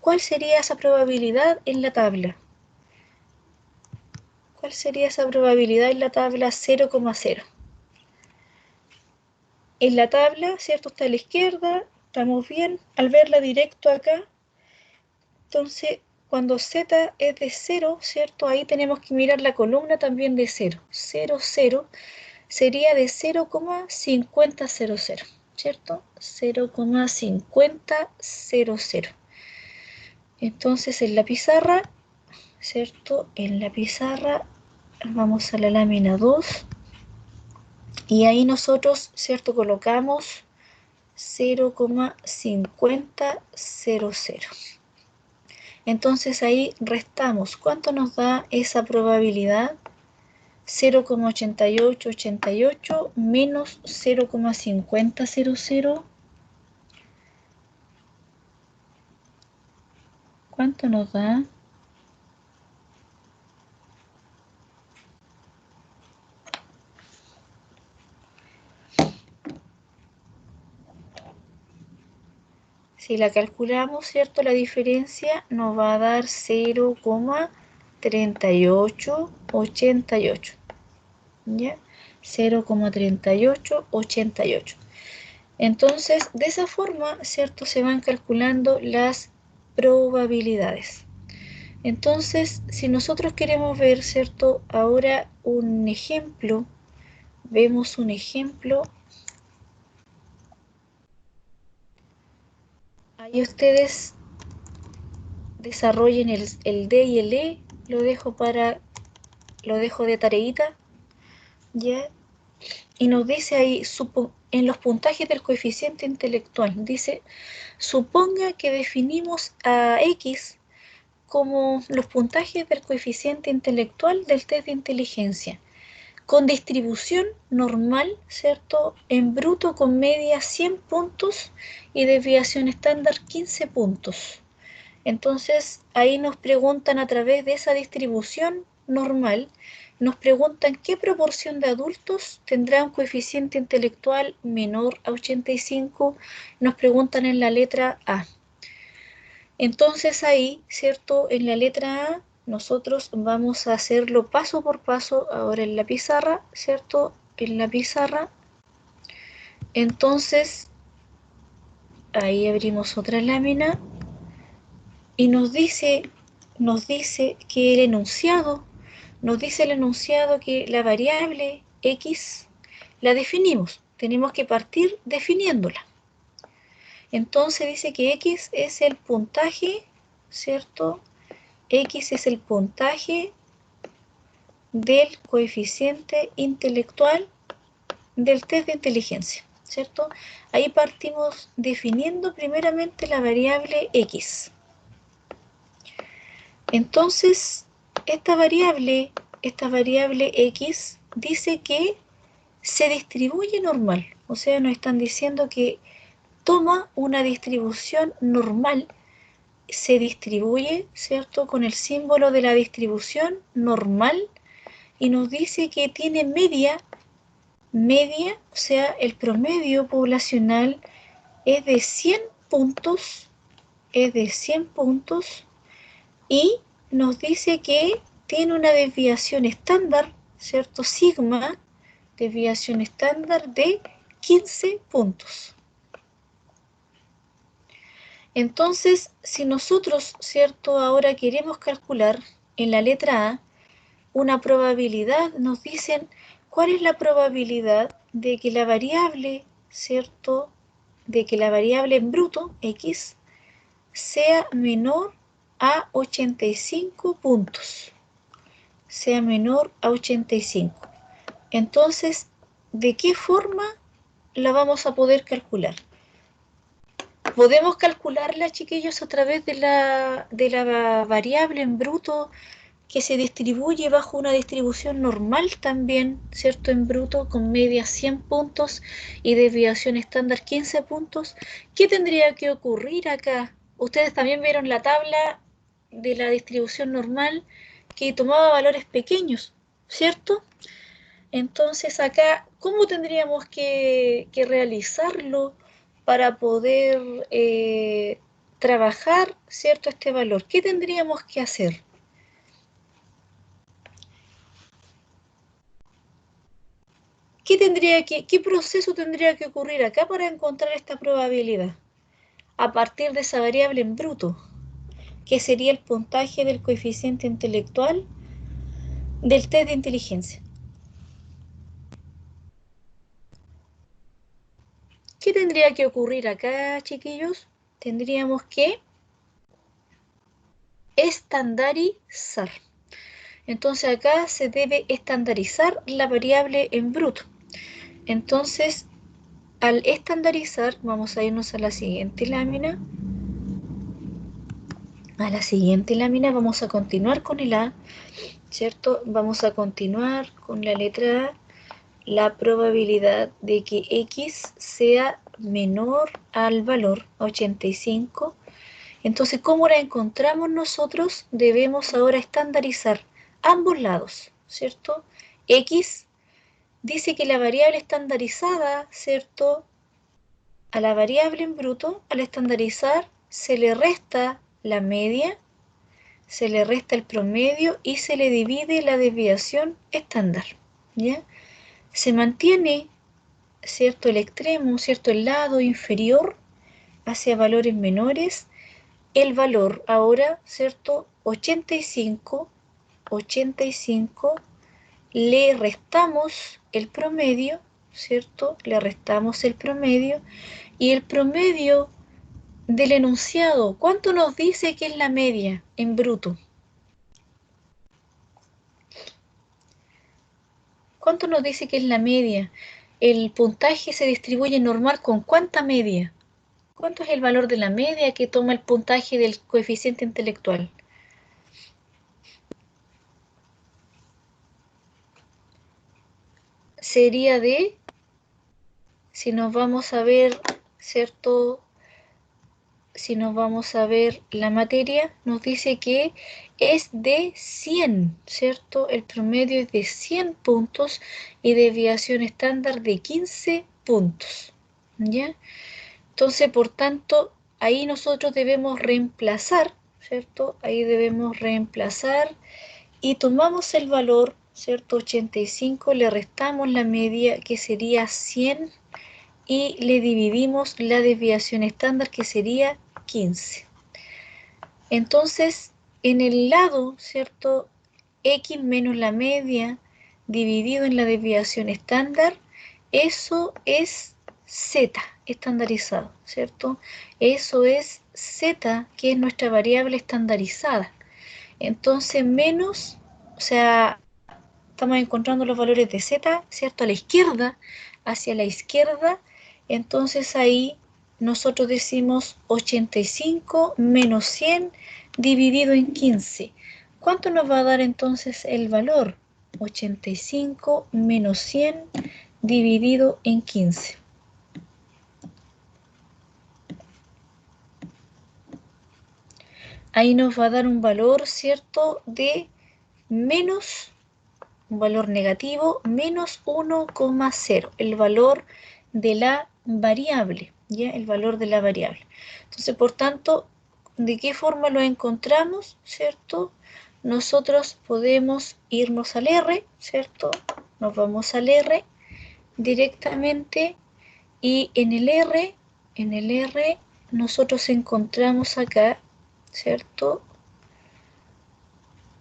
¿cuál sería esa probabilidad en la tabla? ¿Cuál sería esa probabilidad en la tabla 0,0? En la tabla, ¿cierto?, está a la izquierda, estamos bien. Al verla directo acá, entonces, cuando Z es de 0, ¿cierto?, ahí tenemos que mirar la columna también de 0. 0, 0 sería de 0,5000, ¿cierto? 0,5000. Entonces, en la pizarra, ¿cierto?, en la pizarra vamos a la lámina 2 y ahí nosotros, ¿cierto?, colocamos 0,5000. Entonces ahí restamos. ¿Cuánto nos da esa probabilidad? 0,8888 menos 0,5000. ¿Cuánto nos da? Si la calculamos, ¿cierto?, la diferencia nos va a dar 0,3888. ¿Ya? 0,3888. Entonces, de esa forma, ¿cierto?, se van calculando las probabilidades. Entonces, si nosotros queremos ver, ¿cierto?, ahora un ejemplo, vemos un ejemplo. Ahí ustedes desarrollen el D y el E, lo dejo de tareita, ¿ya? Y nos dice ahí, en los puntajes del coeficiente intelectual, dice, suponga que definimos a X como los puntajes del coeficiente intelectual del test de inteligencia, con distribución normal, ¿cierto?, en bruto con media 100 puntos y desviación estándar 15 puntos. Entonces, ahí nos preguntan a través de esa distribución normal, nos preguntan qué proporción de adultos tendrá un coeficiente intelectual menor a 85, nos preguntan en la letra A. Entonces ahí, ¿cierto? En la letra A, nosotros vamos a hacerlo paso por paso ahora en la pizarra, ¿cierto? En la pizarra. Entonces, ahí abrimos otra lámina y nos dice que el enunciado, nos dice el enunciado que la variable x la definimos. Tenemos que partir definiéndola. Entonces dice que x es el puntaje, ¿cierto? X es el puntaje del coeficiente intelectual del test de inteligencia, ¿cierto? Ahí partimos definiendo primeramente la variable x. Entonces, esta variable x dice que se distribuye normal. O sea, nos están diciendo que toma una distribución normal, se distribuye, ¿cierto? Con el símbolo de la distribución normal y nos dice que tiene media, o sea, el promedio poblacional es de 100 puntos, y nos dice que tiene una desviación estándar, ¿cierto? Sigma, desviación estándar de 15 puntos. Entonces, si nosotros, ¿cierto? Ahora queremos calcular en la letra A una probabilidad, nos dicen cuál es la probabilidad de que la variable, ¿cierto? De que la variable en bruto, x, sea menor a 85 puntos. Sea menor a 85. Entonces, ¿de qué forma la vamos a poder calcular? Podemos calcularla, chiquillos, a través de la variable en bruto que se distribuye bajo una distribución normal también, ¿cierto? En bruto, con media 100 puntos y desviación estándar 15 puntos. ¿Qué tendría que ocurrir acá? Ustedes también vieron la tabla de la distribución normal que tomaba valores pequeños, ¿cierto? Entonces acá, ¿cómo tendríamos que realizarlo para poder trabajar, ¿cierto? Este valor. ¿Qué tendríamos que hacer? ¿Qué proceso tendría que ocurrir acá para encontrar esta probabilidad? A partir de esa variable en bruto, que sería el puntaje del coeficiente intelectual del test de inteligencia. ¿Qué tendría que ocurrir acá, chiquillos? Tendríamos que estandarizar. Entonces acá se debe estandarizar la variable en bruto. Entonces, al estandarizar, vamos a irnos a la siguiente lámina. A la siguiente lámina vamos a continuar con el A, ¿cierto? Vamos a continuar con la letra A, la probabilidad de que X sea menor al valor 85. Entonces, ¿cómo la encontramos nosotros? Debemos ahora estandarizar ambos lados, ¿cierto? X dice que la variable estandarizada, ¿cierto? A la variable en bruto, al estandarizar, se le resta la media, se le resta el promedio y se le divide la desviación estándar, ¿ya? Se mantiene, ¿cierto? El extremo, ¿cierto? El lado inferior hacia valores menores. El valor ahora, ¿cierto? 85, le restamos el promedio, ¿cierto? Le restamos el promedio y el promedio del enunciado, ¿cuánto nos dice que es la media en bruto? ¿Cuánto nos dice que es la media? El puntaje se distribuye normal con ¿cuánta media? ¿Cuánto es el valor de la media que toma el puntaje del coeficiente intelectual? Sería de, si nos vamos a ver, ¿cierto? Si nos vamos a ver la materia, nos dice que es de 100, ¿cierto? El promedio es de 100 puntos y desviación estándar de 15 puntos, ¿ya? Entonces, por tanto, ahí nosotros debemos reemplazar, ¿cierto? Ahí debemos reemplazar y tomamos el valor, ¿cierto? 85, le restamos la media que sería 100 y le dividimos la desviación estándar que sería 15. Entonces, en el lado, ¿cierto? X menos la media dividido en la desviación estándar, eso es Z estandarizado, ¿cierto? Eso es Z, que es nuestra variable estandarizada. Entonces, menos, o sea, estamos encontrando los valores de Z, ¿cierto? A la izquierda, hacia la izquierda, entonces ahí nosotros decimos 85 menos 100 dividido en 15. ¿Cuánto nos va a dar entonces el valor? 85 menos 100 dividido en 15. Ahí nos va a dar un valor, ¿cierto? De menos, un valor negativo, menos 1,0, el valor de la variable, ¿ya? El valor de la variable. Entonces, por tanto, ¿de qué forma lo encontramos, cierto? Nosotros podemos irnos al R, ¿cierto? Nos vamos al R directamente y en el R nosotros encontramos acá, ¿cierto?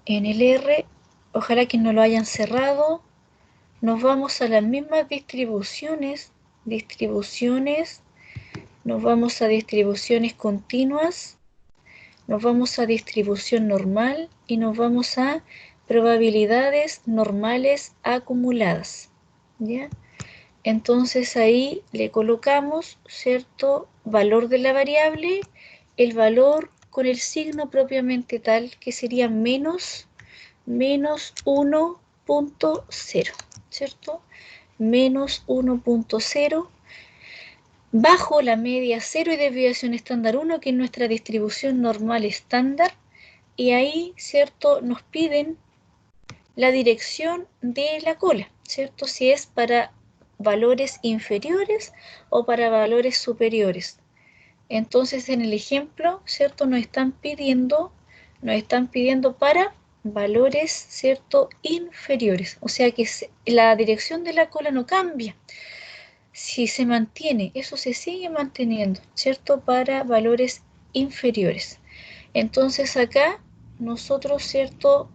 En el R, ojalá que no lo hayan cerrado, nos vamos a las mismas distribuciones, nos vamos a distribuciones continuas, nos vamos a distribución normal y nos vamos a probabilidades normales acumuladas, ¿ya? Entonces ahí le colocamos, ¿cierto? Valor de la variable, el valor con el signo propiamente tal que sería menos 1,0, ¿cierto? Menos 1,0 bajo la media 0 y desviación estándar 1, que es nuestra distribución normal estándar, y ahí, ¿cierto? Nos piden la dirección de la cola, ¿cierto? Si es para valores inferiores o para valores superiores. Entonces, en el ejemplo, ¿cierto? Nos están pidiendo para valores, ¿cierto? Inferiores. O sea que la dirección de la cola no cambia. Si se mantiene, eso se sigue manteniendo, ¿cierto? Para valores inferiores. Entonces acá nosotros, ¿cierto?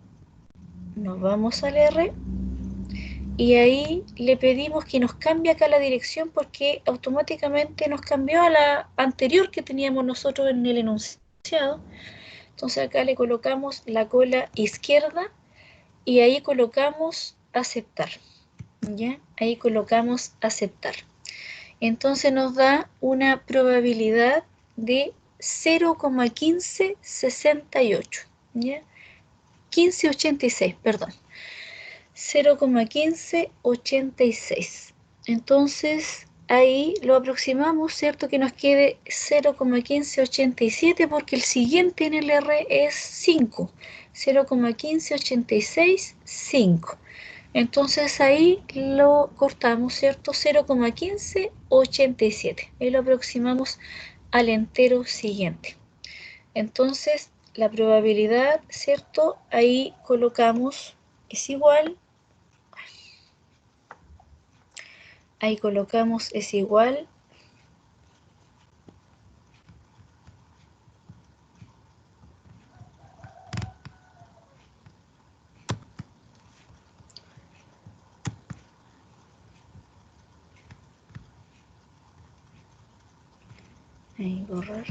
Nos vamos al R y ahí le pedimos que nos cambie acá la dirección porque automáticamente nos cambió a la anterior que teníamos nosotros en el enunciado. Entonces acá le colocamos la cola izquierda y ahí colocamos aceptar, ¿ya? Ahí colocamos aceptar. Entonces nos da una probabilidad de 0,1568, ¿ya? 1586, perdón. 0,1586. Entonces ahí lo aproximamos, ¿cierto? Que nos quede 0,1587 porque el siguiente en el R es 5. 0,1586, 5. Entonces ahí lo cortamos, ¿cierto? 0,1587. Y lo aproximamos al entero siguiente. Entonces la probabilidad, ¿cierto? Ahí colocamos es igual. Ahí colocamos es igual. Ahí borrar.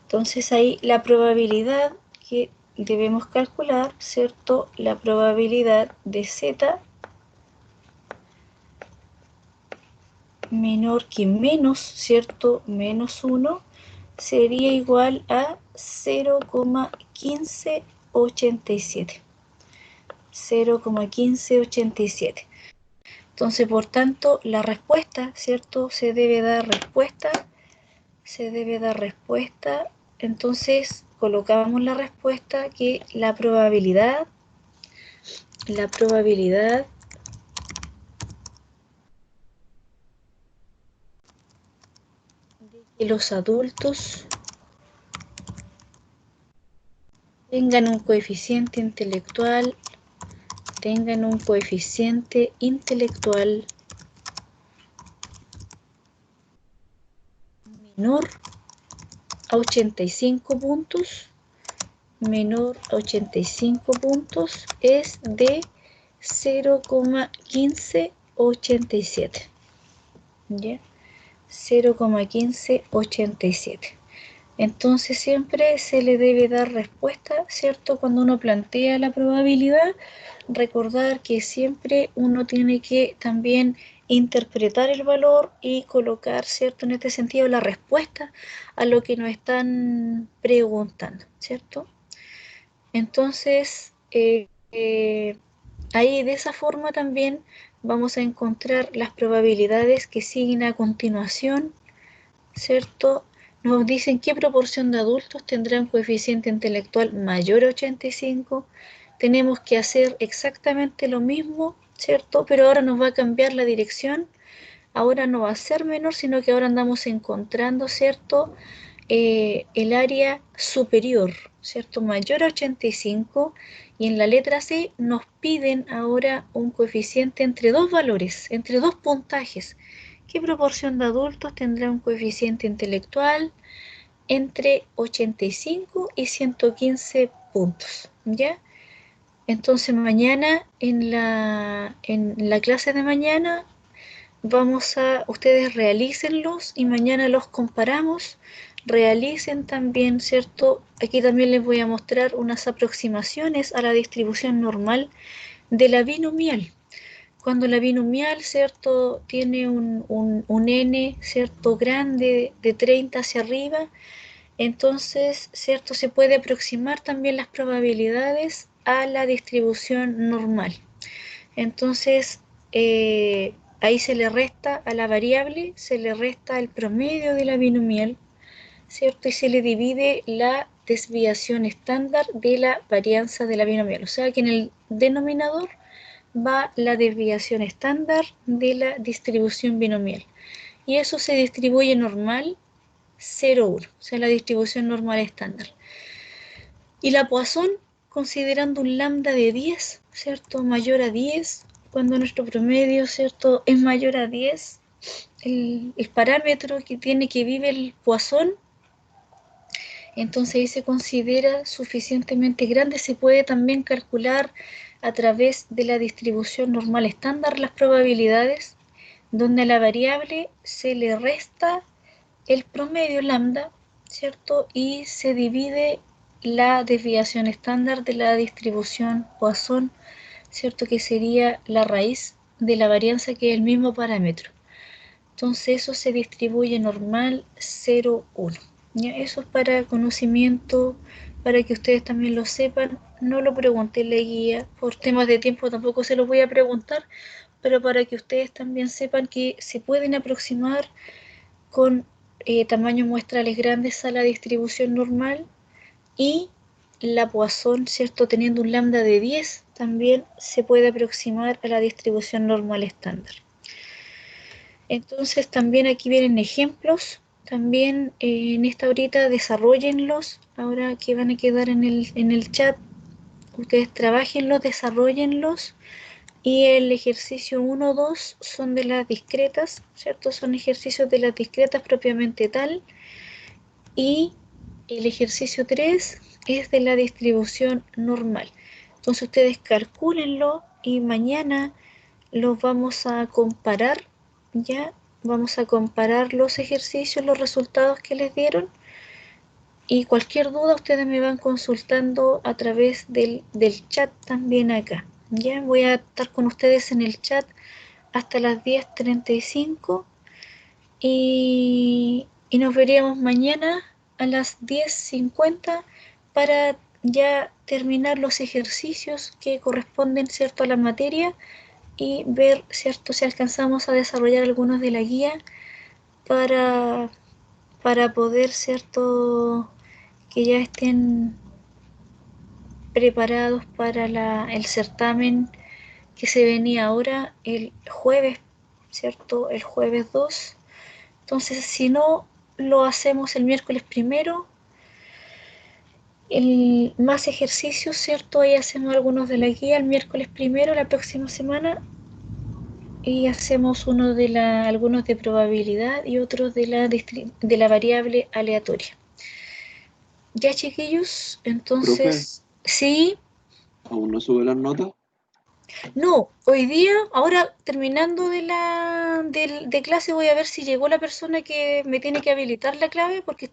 Entonces ahí la probabilidad que debemos calcular, ¿cierto? La probabilidad de Z menor que menos, ¿cierto? Menos 1 sería igual a 0,1587. 0,1587. Entonces, por tanto, la respuesta, ¿cierto? Se debe dar respuesta. Entonces, colocamos la respuesta que la probabilidad que los adultos tengan un coeficiente intelectual menor a 85 puntos, es de 0,1587. ¿Ya? 0,1587. Entonces siempre se le debe dar respuesta, ¿cierto? Cuando uno plantea la probabilidad, recordar que siempre uno tiene que también interpretar el valor y colocar, ¿cierto? En este sentido, la respuesta a lo que nos están preguntando, ¿cierto? Entonces, ahí de esa forma también vamos a encontrar las probabilidades que siguen a continuación, ¿cierto? Nos dicen qué proporción de adultos tendrán coeficiente intelectual mayor a 85. Tenemos que hacer exactamente lo mismo, ¿cierto? Pero ahora nos va a cambiar la dirección. Ahora no va a ser menor, sino que ahora andamos encontrando, ¿cierto? El área superior, ¿cierto? Mayor a 85. Y en la letra C nos piden ahora un coeficiente entre dos valores, entre dos puntajes. ¿Qué proporción de adultos tendrá un coeficiente intelectual entre 85 y 115 puntos? ¿Ya? Entonces mañana, en la clase de mañana, ustedes realícenlos y mañana los comparamos. Realicen también, ¿cierto? Aquí también les voy a mostrar unas aproximaciones a la distribución normal de la binomial. Cuando la binomial, ¿cierto?, tiene un n, ¿cierto?, grande de 30 hacia arriba, entonces, ¿cierto?, se puede aproximar también las probabilidades a la distribución normal. Entonces, ahí se le resta a la variable, se le resta el promedio de la binomial, ¿cierto? Y se le divide la desviación estándar de la varianza de la binomial. O sea que en el denominador va la desviación estándar de la distribución binomial. Y eso se distribuye normal 0, 1, o sea, la distribución normal estándar. Y la Poisson, considerando un lambda de 10, ¿cierto? Mayor a 10, cuando nuestro promedio, ¿cierto?, es mayor a 10, el parámetro que vive el Poisson, entonces ahí se considera suficientemente grande. Se puede también calcular a través de la distribución normal estándar las probabilidades, donde a la variable se le resta el promedio lambda, ¿cierto? Y se divide la desviación estándar de la distribución Poisson, ¿cierto? Que sería la raíz de la varianza, que es el mismo parámetro. Entonces eso se distribuye normal 0, 1. ¿Ya? Eso es para conocimiento, para que ustedes también lo sepan. No lo pregunté en la guía, por temas de tiempo tampoco se los voy a preguntar, pero para que ustedes también sepan que se pueden aproximar con tamaños muestrales grandes a la distribución normal, y la Poisson, ¿cierto?, teniendo un lambda de 10, también se puede aproximar a la distribución normal estándar. Entonces también aquí vienen ejemplos, también en esta horita desarrollenlos, ahora que van a quedar en el chat, ustedes trabajenlos, desarrollenlos, y el ejercicio 1, 2 son de las discretas, ¿cierto? Son ejercicios de las discretas propiamente tal, y el ejercicio 3 es de la distribución normal. Entonces ustedes calcúlenlo y mañana los vamos a comparar, ¿ya? Vamos a comparar los ejercicios, los resultados que les dieron, y cualquier duda ustedes me van consultando a través del chat también acá. Ya voy a estar con ustedes en el chat hasta las 10:35 y nos veríamos mañana a las 10:50 para ya terminar los ejercicios que corresponden, ¿cierto?, a la materia, y ver, ¿cierto?, si alcanzamos a desarrollar algunos de la guía para poder, ¿cierto?, que ya estén preparados para el certamen que se venía ahora el jueves, ¿cierto?, el jueves 2. Entonces, si no lo hacemos el miércoles primero. Más ejercicios, ¿cierto? Ahí hacemos algunos de la guía el miércoles primero, la próxima semana. Y hacemos algunos de probabilidad y otros de la variable aleatoria. Ya, chiquillos, Profe, entonces, sí, ¿aún no sube las notas? no, hoy día, ahora terminando de clase, voy a ver si llegó la persona que me tiene que habilitar la clave, porque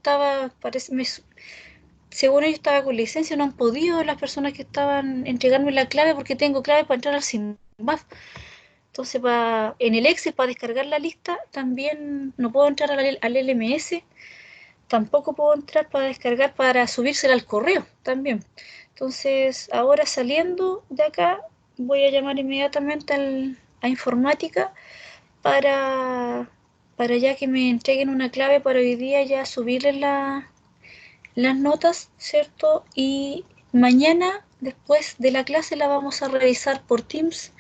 según ellos estaba con licencia, no han podido las personas que estaban entregarme la clave, porque tengo clave para entrar al SIMBAD. Entonces, en el Excel, para descargar la lista, también no puedo entrar al LMS, tampoco puedo entrar para descargar, para subírsela al correo también. Entonces, ahora saliendo de acá, voy a llamar inmediatamente a informática para, para ya que me entreguen una clave para hoy día ya subirles las notas, ¿cierto? Y mañana, después de la clase, la vamos a revisar por Teams,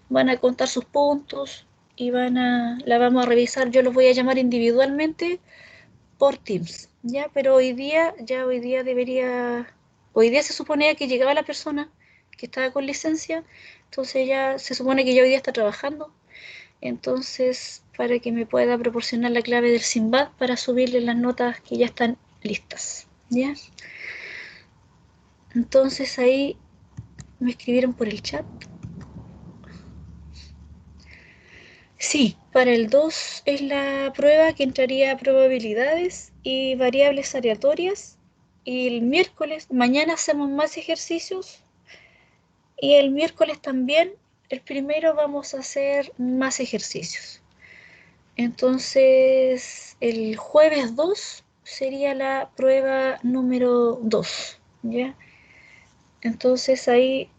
van a contar sus puntos y la vamos a revisar. Yo los voy a llamar individualmente por Teams, ¿ya? Pero hoy día se suponía que llegaba la persona que estaba con licencia, entonces ya se supone que ya hoy día está trabajando, entonces para que me pueda proporcionar la clave del SIMBAD para subirle las notas que ya están listas, ¿ya? Entonces ahí me escribieron por el chat. Sí, para el 2 es la prueba que entraría a probabilidades y variables aleatorias. Y el miércoles, mañana hacemos más ejercicios. Y el miércoles también, el primero, vamos a hacer más ejercicios. Entonces, el jueves 2 sería la prueba número 2, ¿ya? Entonces ahí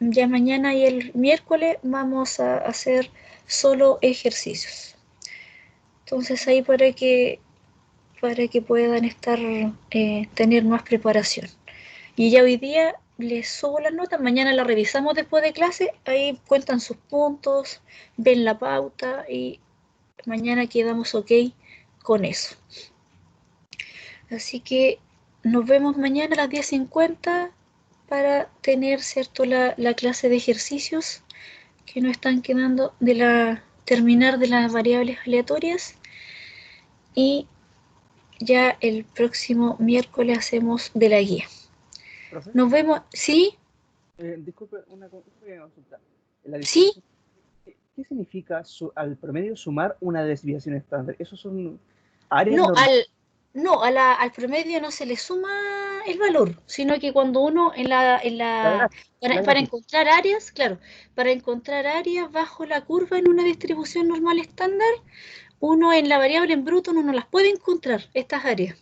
ya mañana y el miércoles vamos a hacer solo ejercicios. Entonces ahí para que puedan tener más preparación. Y ya hoy día les subo las notas, mañana las revisamos después de clase, ahí cuentan sus puntos, ven la pauta y mañana quedamos ok con eso. Así que nos vemos mañana a las 10:50 para tener, ¿cierto?, la clase de ejercicios que nos están quedando terminar de las variables aleatorias, y ya el próximo miércoles hacemos de la guía. Profe, Nos vemos, ¿sí? disculpe, una pequeña consulta. La ¿Sí? distribución, ¿qué significa al promedio sumar una desviación estándar? ¿Esos son áreas No, normales? al promedio no se le suma el valor, sino que cuando uno La para gráfica. encontrar áreas, claro, para encontrar áreas bajo la curva en una distribución normal estándar, uno en la variable en bruto no las puede encontrar, estas áreas.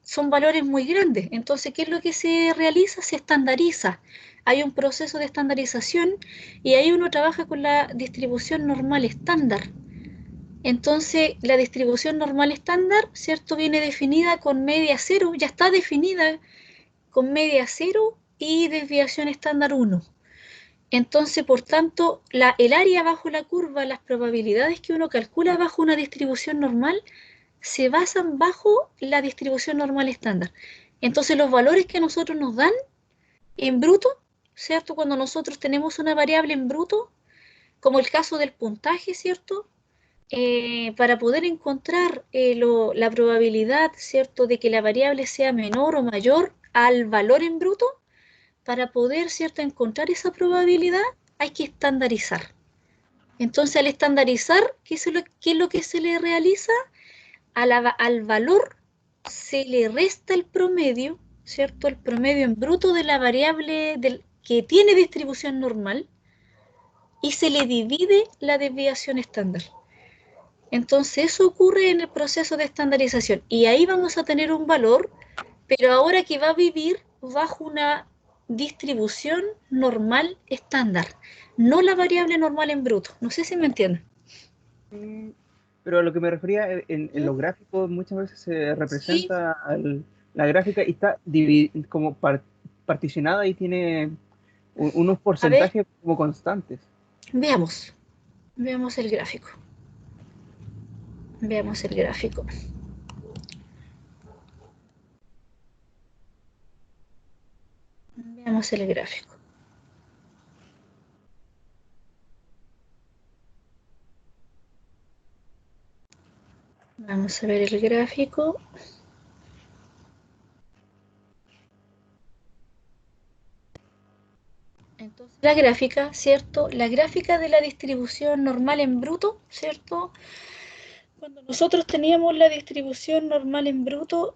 Son valores muy grandes. Entonces, ¿qué es lo que se realiza? Se estandariza. Hay un proceso de estandarización y ahí uno trabaja con la distribución normal estándar. Entonces, la distribución normal estándar, ¿cierto? Viene definida con media cero, ya está definida con media cero y desviación estándar 1. Entonces, por tanto, el área bajo la curva, las probabilidades que uno calcula bajo una distribución normal, se basan bajo la distribución normal estándar. Entonces, los valores que a nosotros nos dan en bruto, ¿cierto? Cuando nosotros tenemos una variable en bruto, como el caso del puntaje, ¿cierto? Para poder encontrar la probabilidad, ¿cierto?, de que la variable sea menor o mayor al valor en bruto, para poder, ¿cierto?, encontrar esa probabilidad, hay que estandarizar. Entonces, al estandarizar, ¿qué es lo que se le realiza? Al valor se le resta el promedio, ¿cierto? El promedio en bruto de la variable que tiene distribución normal, y se le divide la desviación estándar. Entonces eso ocurre en el proceso de estandarización y ahí vamos a tener un valor, pero ahora que va a vivir bajo una distribución normal estándar, no la variable normal en bruto. No sé si me entienden. Pero a lo que me refería, en ¿Mm? los gráficos muchas veces se Sí, representa la gráfica y está como particionada y tiene unos a ver, porcentajes como constantes. veamos el gráfico. Veamos el gráfico. Veamos el gráfico. Vamos a ver el gráfico. Entonces, la gráfica, ¿cierto? La gráfica de la distribución normal en bruto, ¿cierto? Cuando nosotros teníamos la distribución normal en bruto,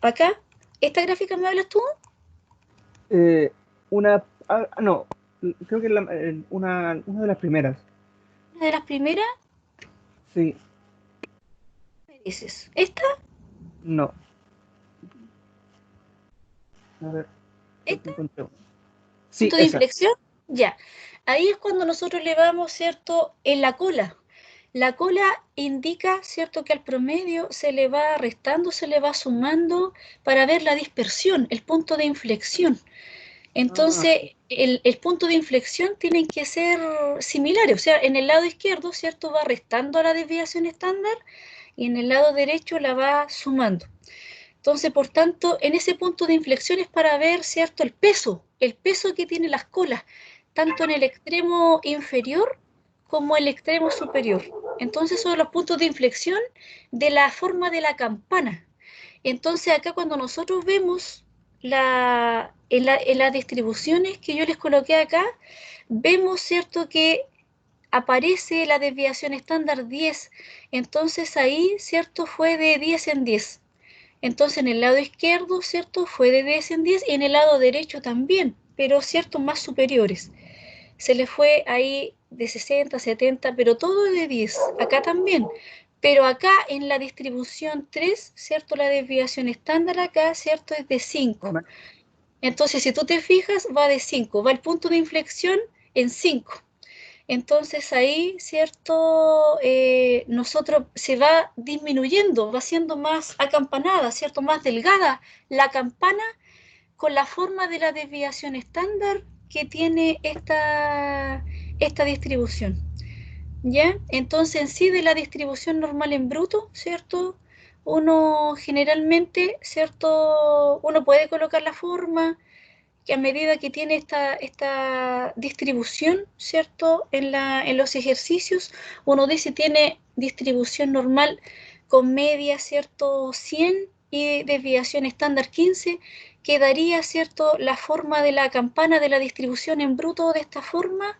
acá, ¿esta gráfica me hablas tú? No, creo que una de las primeras. Una de las primeras, Sí, me dices, ¿esta? no. A ver, creo que ¿Esta? encontré una. Sí, ¿Punto de esa. inflexión? Ya. Ahí es cuando nosotros le vamos, ¿cierto? En la cola. La cola indica, ¿cierto?, que al promedio se le va restando, se le va sumando para ver la dispersión, el punto de inflexión. Entonces, el punto de inflexión tiene que ser similar, o sea, en el lado izquierdo, ¿cierto?, va restando a la desviación estándar y en el lado derecho la va sumando. Entonces, por tanto, en ese punto de inflexión es para ver, ¿cierto?, el peso que tienen las colas, tanto en el extremo inferior como el extremo superior. Entonces, son los puntos de inflexión de la forma de la campana. Entonces, acá cuando nosotros vemos en las distribuciones que yo les coloqué acá, vemos, ¿cierto?, que aparece la desviación estándar 10. Entonces, ahí, ¿cierto?, fue de 10 en 10. Entonces, en el lado izquierdo, ¿cierto?, fue de 10 en 10 y en el lado derecho también, pero, ¿cierto?, más superiores. Se le fue ahí de 60, 70, pero todo de 10, acá también. Pero acá en la distribución 3, ¿cierto?, la desviación estándar acá, ¿cierto?, es de 5. Entonces, si tú te fijas, va de 5, va el punto de inflexión en 5. Entonces ahí, ¿cierto? Nosotros se va disminuyendo, va siendo más acampanada, ¿cierto? Más delgada la campana con la forma de la desviación estándar que tiene esta distribución. ¿Ya? Entonces en sí de la distribución normal en bruto, ¿cierto? Uno generalmente, ¿cierto? Uno puede colocar la forma que a medida que tiene esta distribución, ¿cierto? En los ejercicios, uno dice tiene distribución normal con media, ¿cierto? 100 y desviación estándar 15, quedaría, ¿cierto? La forma de la campana de la distribución en bruto de esta forma.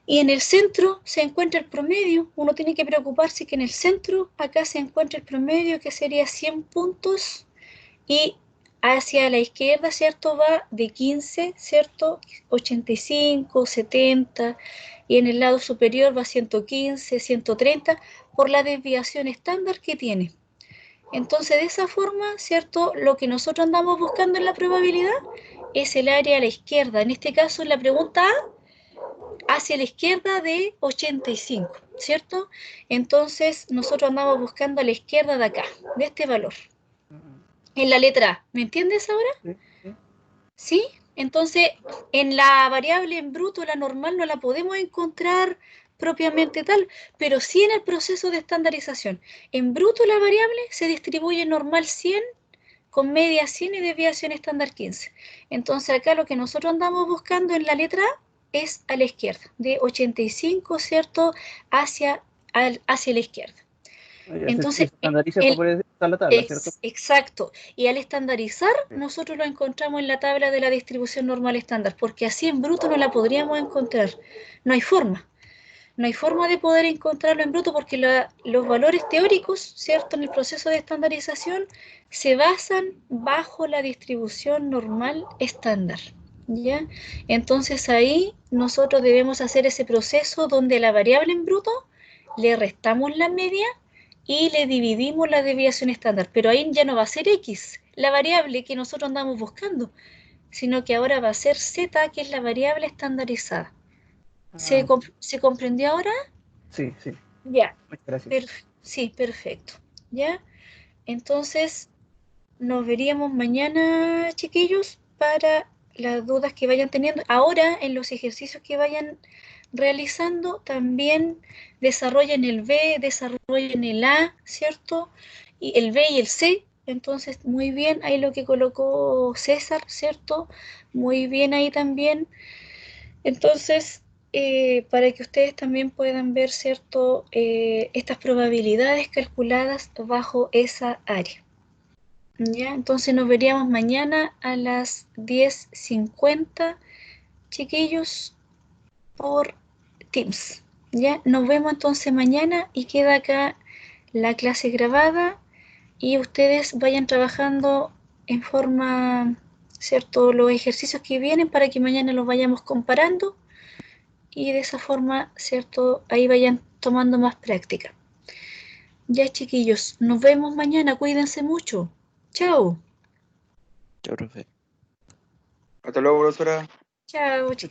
Y en el centro se encuentra el promedio. Uno tiene que preocuparse que en el centro, acá se encuentra el promedio, que sería 100 puntos, y hacia la izquierda, ¿cierto? Va de 15, ¿cierto? 85, 70, y en el lado superior va 115, 130, por la desviación estándar que tiene. Entonces, de esa forma, ¿cierto? Lo que nosotros andamos buscando en la probabilidad es el área a la izquierda. En este caso, en la pregunta A, hacia la izquierda de 85, ¿cierto? Entonces, nosotros andamos buscando a la izquierda de acá, de este valor. En la letra A. ¿Me entiendes ahora? Sí, sí. ¿Sí? Entonces, en la variable en bruto, la normal, no la podemos encontrar propiamente tal, pero sí en el proceso de estandarización. En bruto la variable se distribuye normal 100 con media 100 y desviación estándar 15. Entonces acá lo que nosotros andamos buscando en la letra A es a la izquierda, de 85, ¿cierto? Hacia la izquierda. Ya se Entonces, estandariza para poder usar la tabla, ¿cierto? Exacto. Y al estandarizar, Sí. nosotros lo encontramos en la tabla de la distribución normal estándar, porque así en bruto no la podríamos encontrar. No hay forma. No hay forma de poder encontrarlo en bruto porque los valores teóricos, ¿cierto?, en el proceso de estandarización se basan bajo la distribución normal estándar. ¿Ya? Entonces ahí nosotros debemos hacer ese proceso donde la variable en bruto le restamos la media y le dividimos la desviación estándar, pero ahí ya no va a ser X, la variable que nosotros andamos buscando, sino que ahora va a ser Z, que es la variable estandarizada. Ah, ¿Se comprendió ahora? sí, sí. Ya, Muchas gracias. sí, perfecto. ¿Ya? Entonces, nos veríamos mañana, chiquillos, para las dudas que vayan teniendo. Ahora, en los ejercicios que vayan realizando, también desarrollen el B, desarrollen el A, ¿cierto? Y el B y el C, Entonces, muy bien, ahí lo que colocó César, ¿cierto? Muy bien ahí también. Entonces, para que ustedes también puedan ver, ¿cierto? Estas probabilidades calculadas bajo esa área. ¿Ya? Entonces nos veríamos mañana a las 10:50, chiquillos, por Teams. ¿Ya? Nos vemos entonces mañana y queda acá la clase grabada y ustedes vayan trabajando en forma, ¿cierto? Los ejercicios que vienen para que mañana los vayamos comparando y de esa forma, ¿cierto? Ahí vayan tomando más práctica. Ya, chiquillos, nos vemos mañana, cuídense mucho. Chao. Chao, profe. Hasta luego, profesora. Chao, chiquillos.